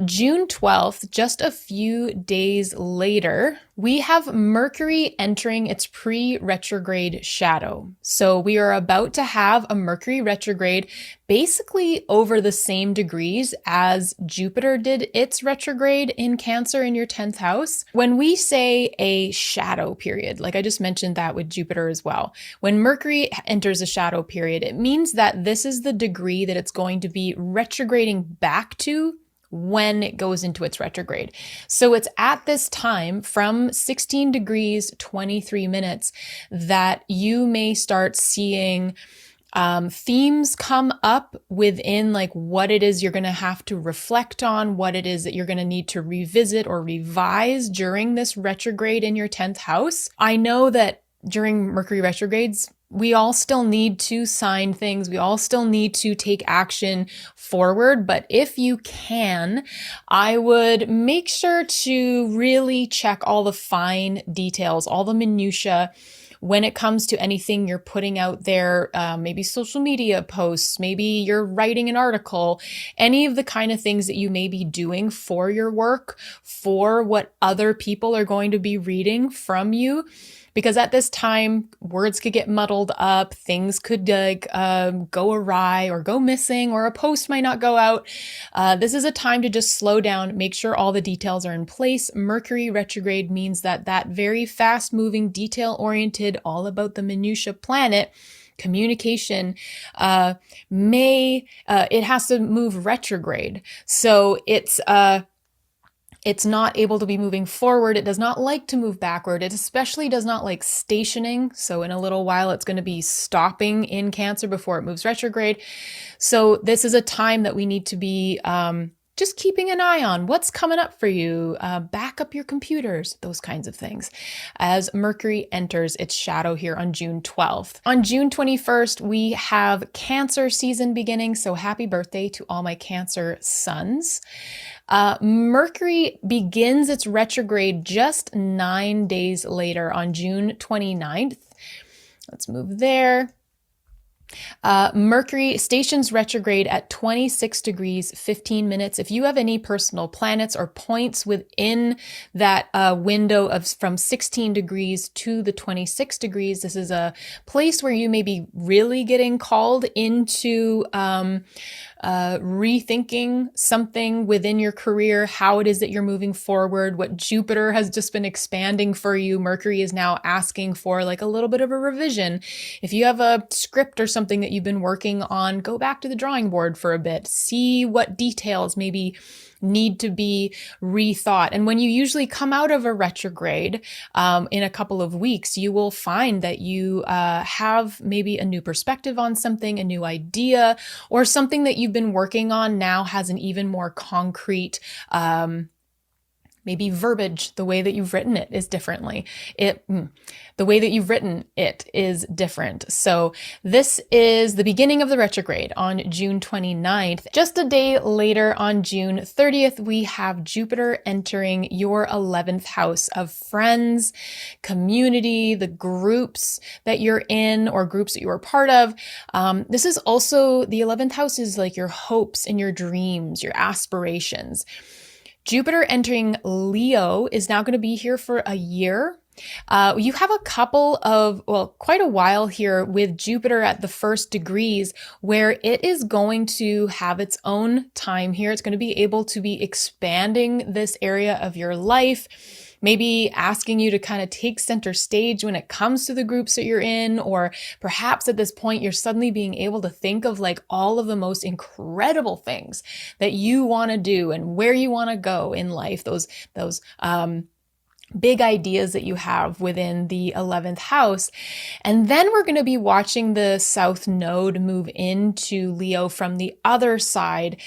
June 12th, just a few days later, we have Mercury entering its pre-retrograde shadow. So we are about to have a Mercury retrograde basically over the same degrees as Jupiter did its retrograde in Cancer in your 10th house. When we say a shadow period, like I just mentioned that with Jupiter as well, when Mercury enters a shadow period, it means that this is the degree that it's going to be retrograding back to when it goes into its retrograde. So it's at this time from 16 degrees, 23 minutes that you may start seeing themes come up within like what it is you're going to have to reflect on, what it is that you're going to need to revisit or revise during this retrograde in your 10th house. I know that during Mercury retrogrades, we all still need to sign things. We all still need to take action forward. But if you can, I would make sure to really check all the fine details, all the minutia when it comes to anything you're putting out there, maybe social media posts, maybe you're writing an article, any of the kind of things that you may be doing for your work, for what other people are going to be reading from you. Because at this time, words could get muddled up, things could go awry or go missing, or a post might not go out. This is a time to just slow down, make sure all the details are in place. Mercury retrograde means that very fast-moving, detail-oriented, all about the minutia planet, communication, it has to move retrograde. So it's not able to be moving forward. It does not like to move backward. It especially does not like stationing. So in a little while, it's going to be stopping in Cancer before it moves retrograde. So this is a time that we need to be just keeping an eye on what's coming up for you, back up your computers, those kinds of things, as Mercury enters its shadow here on June 12th. On June 21st, we have Cancer season beginning, so happy birthday to all my Cancer sons. Mercury begins its retrograde just 9 days later on June 29th. Let's move there. Mercury stations retrograde at 26 degrees, 15 minutes. If you have any personal planets or points within that window of from 16 degrees to the 26 degrees, this is a place where you may be really getting called into rethinking something within your career, how it is that you're moving forward, what Jupiter has just been expanding for you. Mercury is now asking for like a little bit of a revision. If you have a script or something that you've been working on, go back to the drawing board for a bit, see what details maybe need to be rethought. And when you usually come out of a retrograde in a couple of weeks, you will find that you have maybe a new perspective on something, a new idea, or something that you've been working on now has an even more concrete maybe verbiage. The way that you've written it is differently. The way that you've written it is different. So this is the beginning of the retrograde on June 29th. Just a day later on June 30th, we have Jupiter entering your 11th house of friends, community, the groups that you're in or groups that you are part of. This is also, the 11th house is like your hopes and your dreams, your aspirations. Jupiter entering Leo is now going to be here for a year. You have a couple of, quite a while here with Jupiter at the first degrees where it is going to have its own time here. It's going to be able to be expanding this area of your life, maybe asking you to kind of take center stage when it comes to the groups that you're in, or perhaps at this point you're suddenly being able to think of like all of the most incredible things that you want to do and where you want to go in life, those big ideas that you have within the 11th house. And then we're going to be watching the South Node move into Leo from the other side.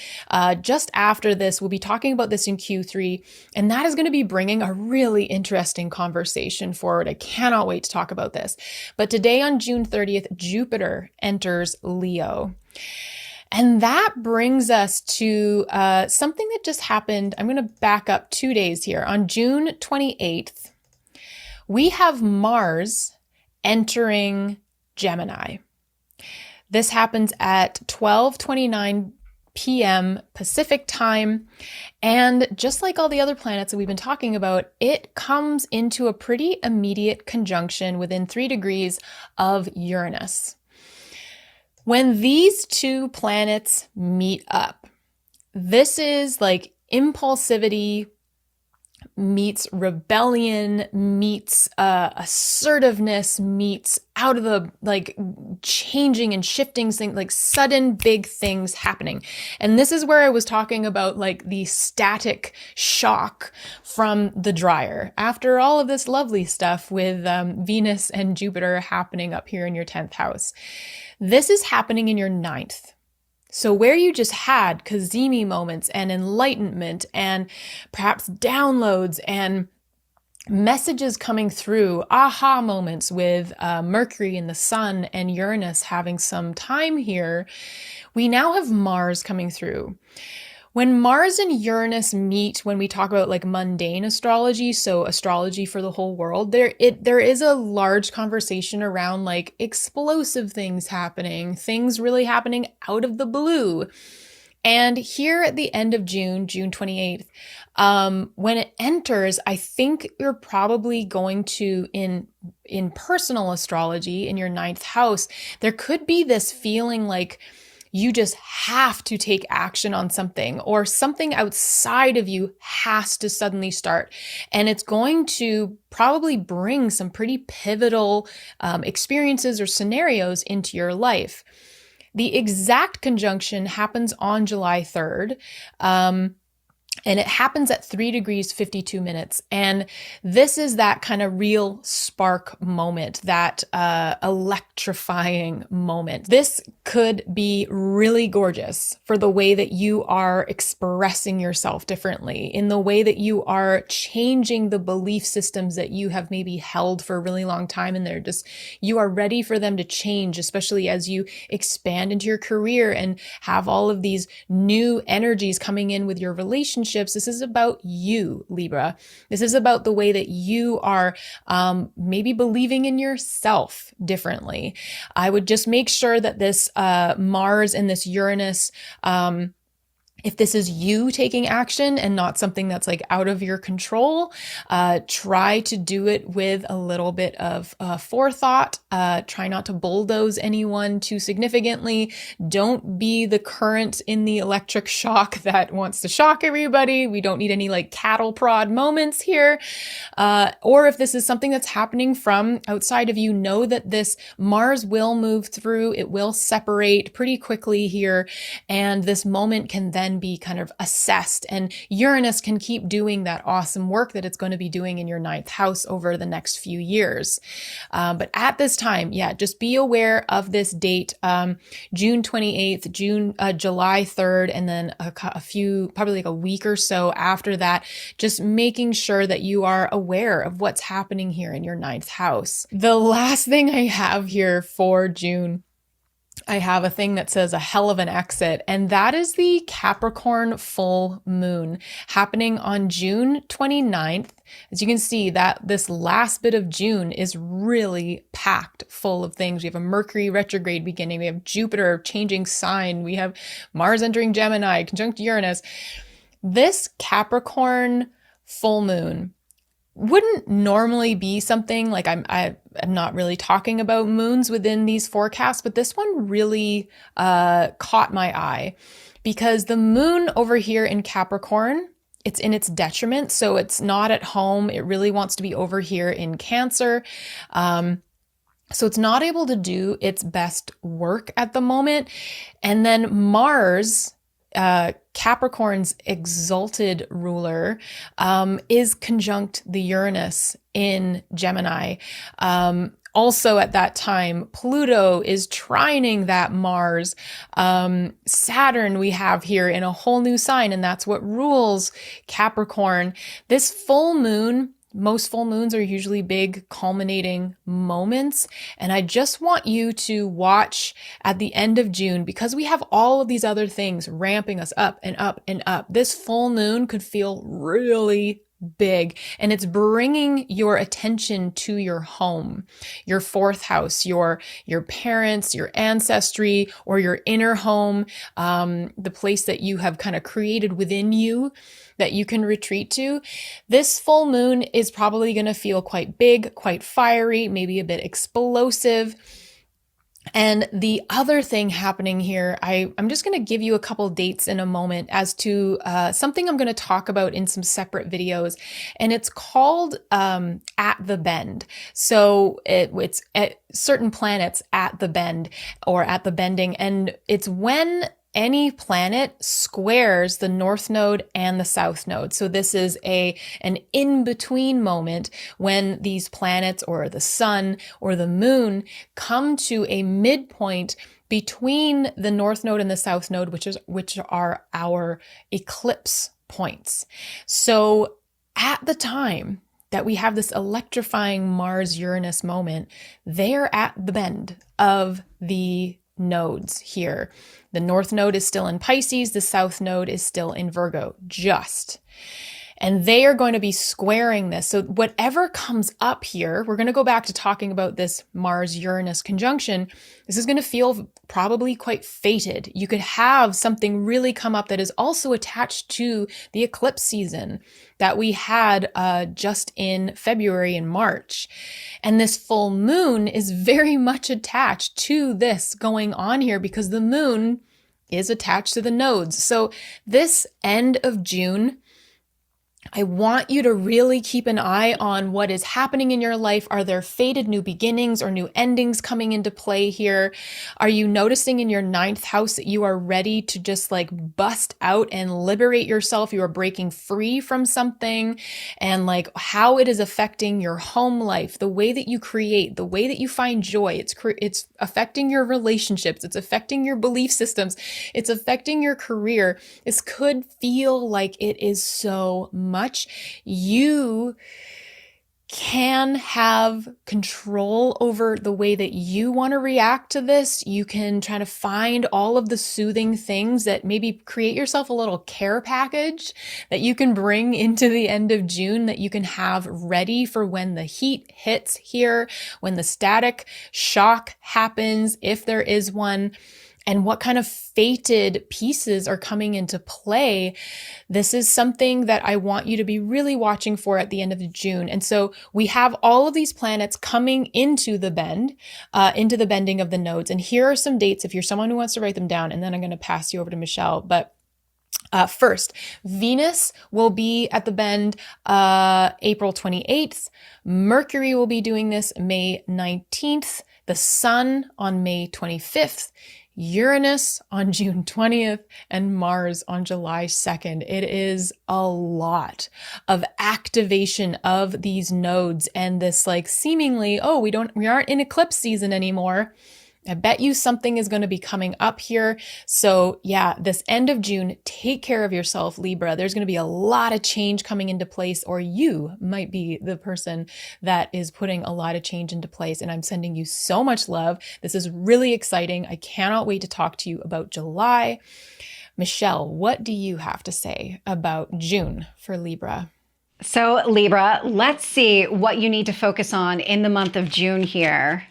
Just after this, we'll be talking about this in Q3, and that is going to be bringing a really interesting conversation forward. I cannot wait to talk about this. But today on June 30th, Jupiter enters Leo. And that brings us to something that just happened. I'm going to back up 2 days here. On June 28th, we have Mars entering Gemini. This happens at 12:29 p.m. Pacific time. And just like all the other planets that we've been talking about, it comes into a pretty immediate conjunction within 3 degrees of Uranus. When these two planets meet up, this is like impulsivity meets rebellion, meets assertiveness, meets out of the like changing and shifting things, like sudden big things happening. And this is where I was talking about like the static shock from the dryer after all of this lovely stuff with Venus and Jupiter happening up here in your 10th house. This is happening in your 9th. So where you just had cazimi moments and enlightenment and perhaps downloads and messages coming through, aha moments with Mercury and the Sun and Uranus having some time here, we now have Mars coming through. When Mars and Uranus meet, when we talk about like mundane astrology, so astrology for the whole world, there is a large conversation around like explosive things happening, things really happening out of the blue. And here at the end of June, June 28th, when it enters, I think you're probably going to, in personal astrology, in your 9th house, there could be this feeling like you just have to take action on something, or something outside of you has to suddenly start. And it's going to probably bring some pretty pivotal experiences or scenarios into your life. The exact conjunction happens on July 3rd. And it happens at 3 degrees, 52 minutes. And this is that kind of real spark moment, that electrifying moment. This could be really gorgeous for the way that you are expressing yourself differently, in the way that you are changing the belief systems that you have maybe held for a really long time. And you are ready for them to change, especially as you expand into your career and have all of these new energies coming in with your relationships relationships. This is about you, Libra. This is about the way that you are maybe believing in yourself differently. I would just make sure that this Mars and this Uranus, if this is you taking action and not something that's like out of your control, try to do it with a little bit of forethought. Try not to bulldoze anyone too significantly. Don't be the current in the electric shock that wants to shock everybody. We don't need any like cattle prod moments here. Or if this is something that's happening from outside of you, know that this Mars will move through. It will separate pretty quickly here. And this moment can then be kind of assessed, and Uranus can keep doing that awesome work that it's going to be doing in your ninth house over the next few years. But at this time, yeah, just be aware of this date, June 28th, July 3rd, and then a few, probably like a week or so after that, just making sure that you are aware of what's happening here in your ninth house. The last thing I have here for June, I have a thing that says a hell of an exit, and that is the Capricorn full moon happening on June 29th. As you can see, that this last bit of June is really packed full of things. We have a Mercury retrograde beginning. We have Jupiter changing sign. We have Mars entering Gemini, conjunct Uranus. This Capricorn full moon wouldn't normally be something like I'm not really talking about moons within these forecasts, but this one really caught my eye because the moon over here in Capricorn, it's in its detriment. So it's not at home. It really wants to be over here in Cancer. So it's not able to do its best work at the moment. And then Mars, Capricorn's exalted ruler, is conjunct the Uranus in Gemini. Also at that time, Pluto is trining that Mars. Saturn we have here in a whole new sign, and that's what rules Capricorn. This full moon, most full moons are usually big culminating moments. And I just want you to watch at the end of June, because we have all of these other things ramping us up and up and up. This full moon could feel really big, and it's bringing your attention to your home, your fourth house, your parents, your ancestry, or your inner home, the place that you have kind of created within you that you can retreat to. This full moon is probably going to feel quite big, quite fiery, maybe a bit explosive. And the other thing happening here, I'm just going to give you a couple dates in a moment as to something I'm going to talk about in some separate videos, and it's called at the bend. So it's at certain planets at the bend or at the bending, and it's when any planet squares the north node and the south node. So this is an in-between moment when these planets or the sun or the moon come to a midpoint between the north node and the south node, which are our eclipse points. So at the time that we have this electrifying Mars-Uranus moment, they're at the bend of the nodes here. The north node is still in Pisces, the south node is still in Virgo, and they are going to be squaring this. So whatever comes up here, we're going to go back to talking about this Mars-Uranus conjunction. This is going to feel probably quite fated. You could have something really come up that is also attached to the eclipse season that we had just in February and March. And this full moon is very much attached to this going on here because the moon is attached to the nodes. So this end of June, I want you to really keep an eye on what is happening in your life. Are there fated new beginnings or new endings coming into play here? Are you noticing in your ninth house that you are ready to just like bust out and liberate yourself? You are breaking free from something, and like how it is affecting your home life, the way that you create, the way that you find joy. It's affecting your relationships. It's affecting your belief systems. It's affecting your career. This could feel like it is so much. You can have control over the way that you want to react to this. You can try to find all of the soothing things that maybe create yourself a little care package that you can bring into the end of June, that you can have ready for when the heat hits here, when the static shock happens, if there is one. And what kind of fated pieces are coming into play. This is something that I want you to be really watching for at the end of June. And so we have all of these planets coming into the bending of the nodes. And here are some dates if you're someone who wants to write them down, and then I'm going to pass you over to Michelle. But first, Venus will be at the bend April 28th. Mercury will be doing this May 19th. The Sun on May 25th. Uranus on June 20th, and Mars on July 2nd. It is a lot of activation of these nodes and this like seemingly, we aren't in eclipse season anymore. I bet you something is going to be coming up here. So yeah, this end of June, take care of yourself, Libra. There's going to be a lot of change coming into place, or you might be the person that is putting a lot of change into place. And I'm sending you so much love. This is really exciting. I cannot wait to talk to you about July. Michelle, what do you have to say about June for Libra? So Libra, let's see what you need to focus on in the month of June here.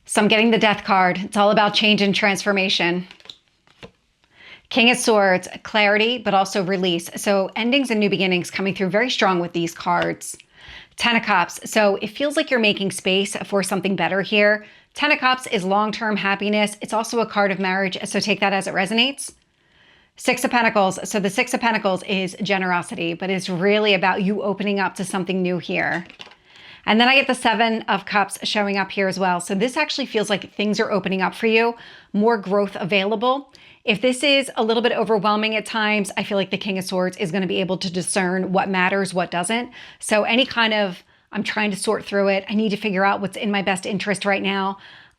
So I'm getting the Death card. It's all about change and transformation. King of Swords, clarity, but also release. So endings and new beginnings coming through very strong with these cards. Ten of Cups. So it feels like you're making space for something better here. Ten of Cups is long-term happiness. It's also a card of marriage, so take that as it resonates. Six of Pentacles. So the Six of Pentacles is generosity, but it's really about you opening up to something new here. And then I get the Seven of Cups showing up here as well. So this actually feels like things are opening up for you, more growth available. If this is a little bit overwhelming at times, I feel like the King of Swords is going to be able to discern what matters, what doesn't. So any kind of, I'm trying to sort through it, I need to figure out what's in my best interest right now,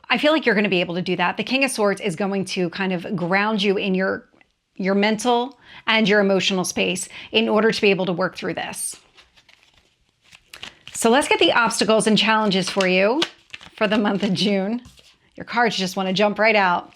I feel like you're going to be able to do that. The King of Swords is going to kind of ground you in your mental and your emotional space in order to be able to work through this. So let's get the obstacles and challenges for you for the month of June. Your cards just want to jump right out.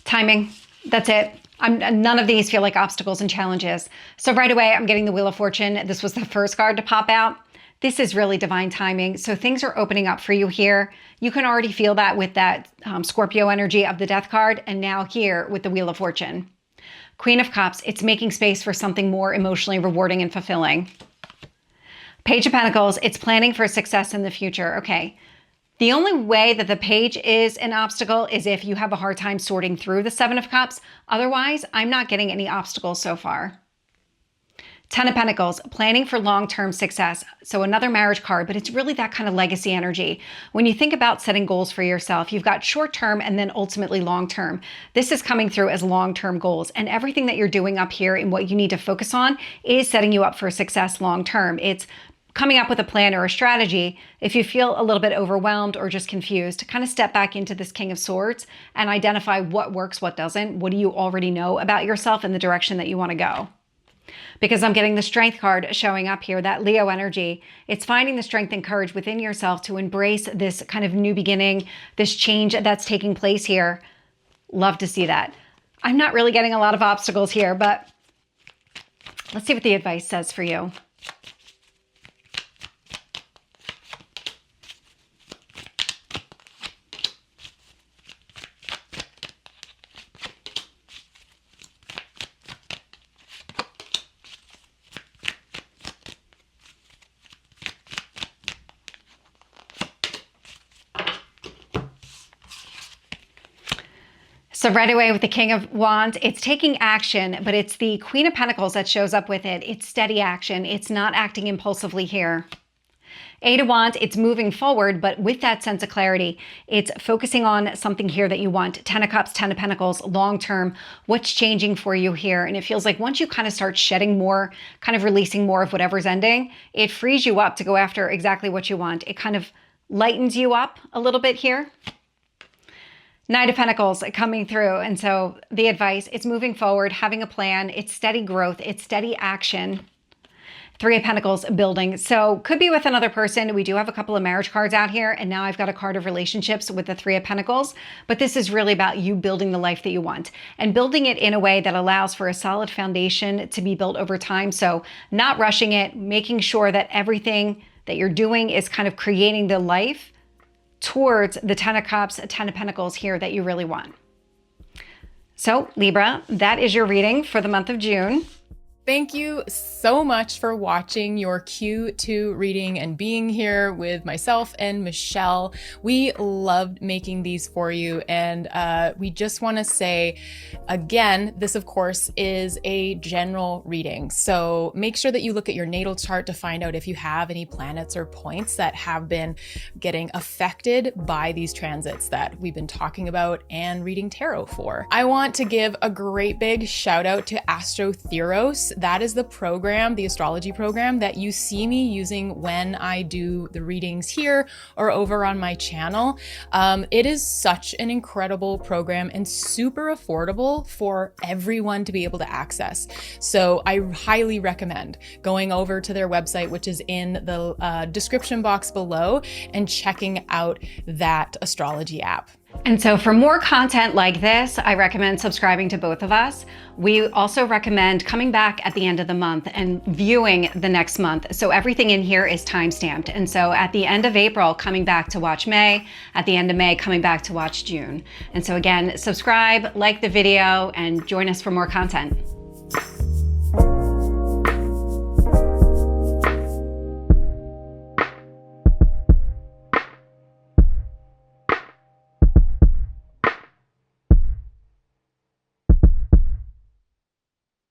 Timing. That's it. None of these feel like obstacles and challenges. So right away, I'm getting the Wheel of Fortune. This was the first card to pop out. This is really divine timing. So things are opening up for you here. You can already feel that with that Scorpio energy of the Death card, and now here with the Wheel of Fortune. Queen of Cups, it's making space for something more emotionally rewarding and fulfilling. Page of Pentacles, it's planning for success in the future. Okay. The only way that the page is an obstacle is if you have a hard time sorting through the Seven of Cups. Otherwise, I'm not getting any obstacles so far. Ten of Pentacles, planning for long-term success. So another marriage card, but it's really that kind of legacy energy. When you think about setting goals for yourself, you've got short-term and then ultimately long-term. This is coming through as long-term goals, and everything that you're doing up here and what you need to focus on is setting you up for success long-term. It's coming up with a plan or a strategy. If you feel a little bit overwhelmed or just confused, kind of step back into this King of Swords and identify what works, what doesn't. What do you already know about yourself and the direction that you want to go? Because I'm getting the Strength card showing up here, that Leo energy. It's finding the strength and courage within yourself to embrace this kind of new beginning, this change that's taking place here. Love to see that. I'm not really getting a lot of obstacles here, but let's see what the advice says for you. So right away with the King of Wands, it's taking action, but it's the Queen of Pentacles that shows up with it. It's steady action. It's not acting impulsively here. Eight of Wands, it's moving forward, but with that sense of clarity, it's focusing on something here that you want. Ten of Cups, Ten of Pentacles, long-term, what's changing for you here? And it feels like once you kind of start shedding more, kind of releasing more of whatever's ending, it frees you up to go after exactly what you want. It kind of lightens you up a little bit here. Knight of Pentacles coming through. And so the advice, it's moving forward, having a plan, it's steady growth, it's steady action. Three of Pentacles building. So could be with another person. We do have a couple of marriage cards out here. And now I've got a card of relationships with the Three of Pentacles. But this is really about you building the life that you want and building it in a way that allows for a solid foundation to be built over time. So not rushing it, making sure that everything that you're doing is kind of creating the life towards the Ten of Cups, Ten of Pentacles here that you really want. So Libra, that is your reading for the month of June. Thank you so much for watching your Q2 reading and being here with myself and Michelle. We loved making these for you, and we just want to say, again, this of course is a general reading. So make sure that you look at your natal chart to find out if you have any planets or points that have been getting affected by these transits that we've been talking about and reading tarot for. I want to give a great big shout out to Astrotheros. That is the program, the astrology program that you see me using when I do the readings here or over on my channel. It is such an incredible program and super affordable for everyone to be able to access. So I highly recommend going over to their website, which is in the description box below, and checking out that astrology app. And so for more content like this, I recommend subscribing to both of us. We also recommend coming back at the end of the month and viewing the next month. So everything in here is time-stamped. And so at the end of April, coming back to watch May, at the end of May, coming back to watch June. And so again, subscribe, like the video, and join us for more content.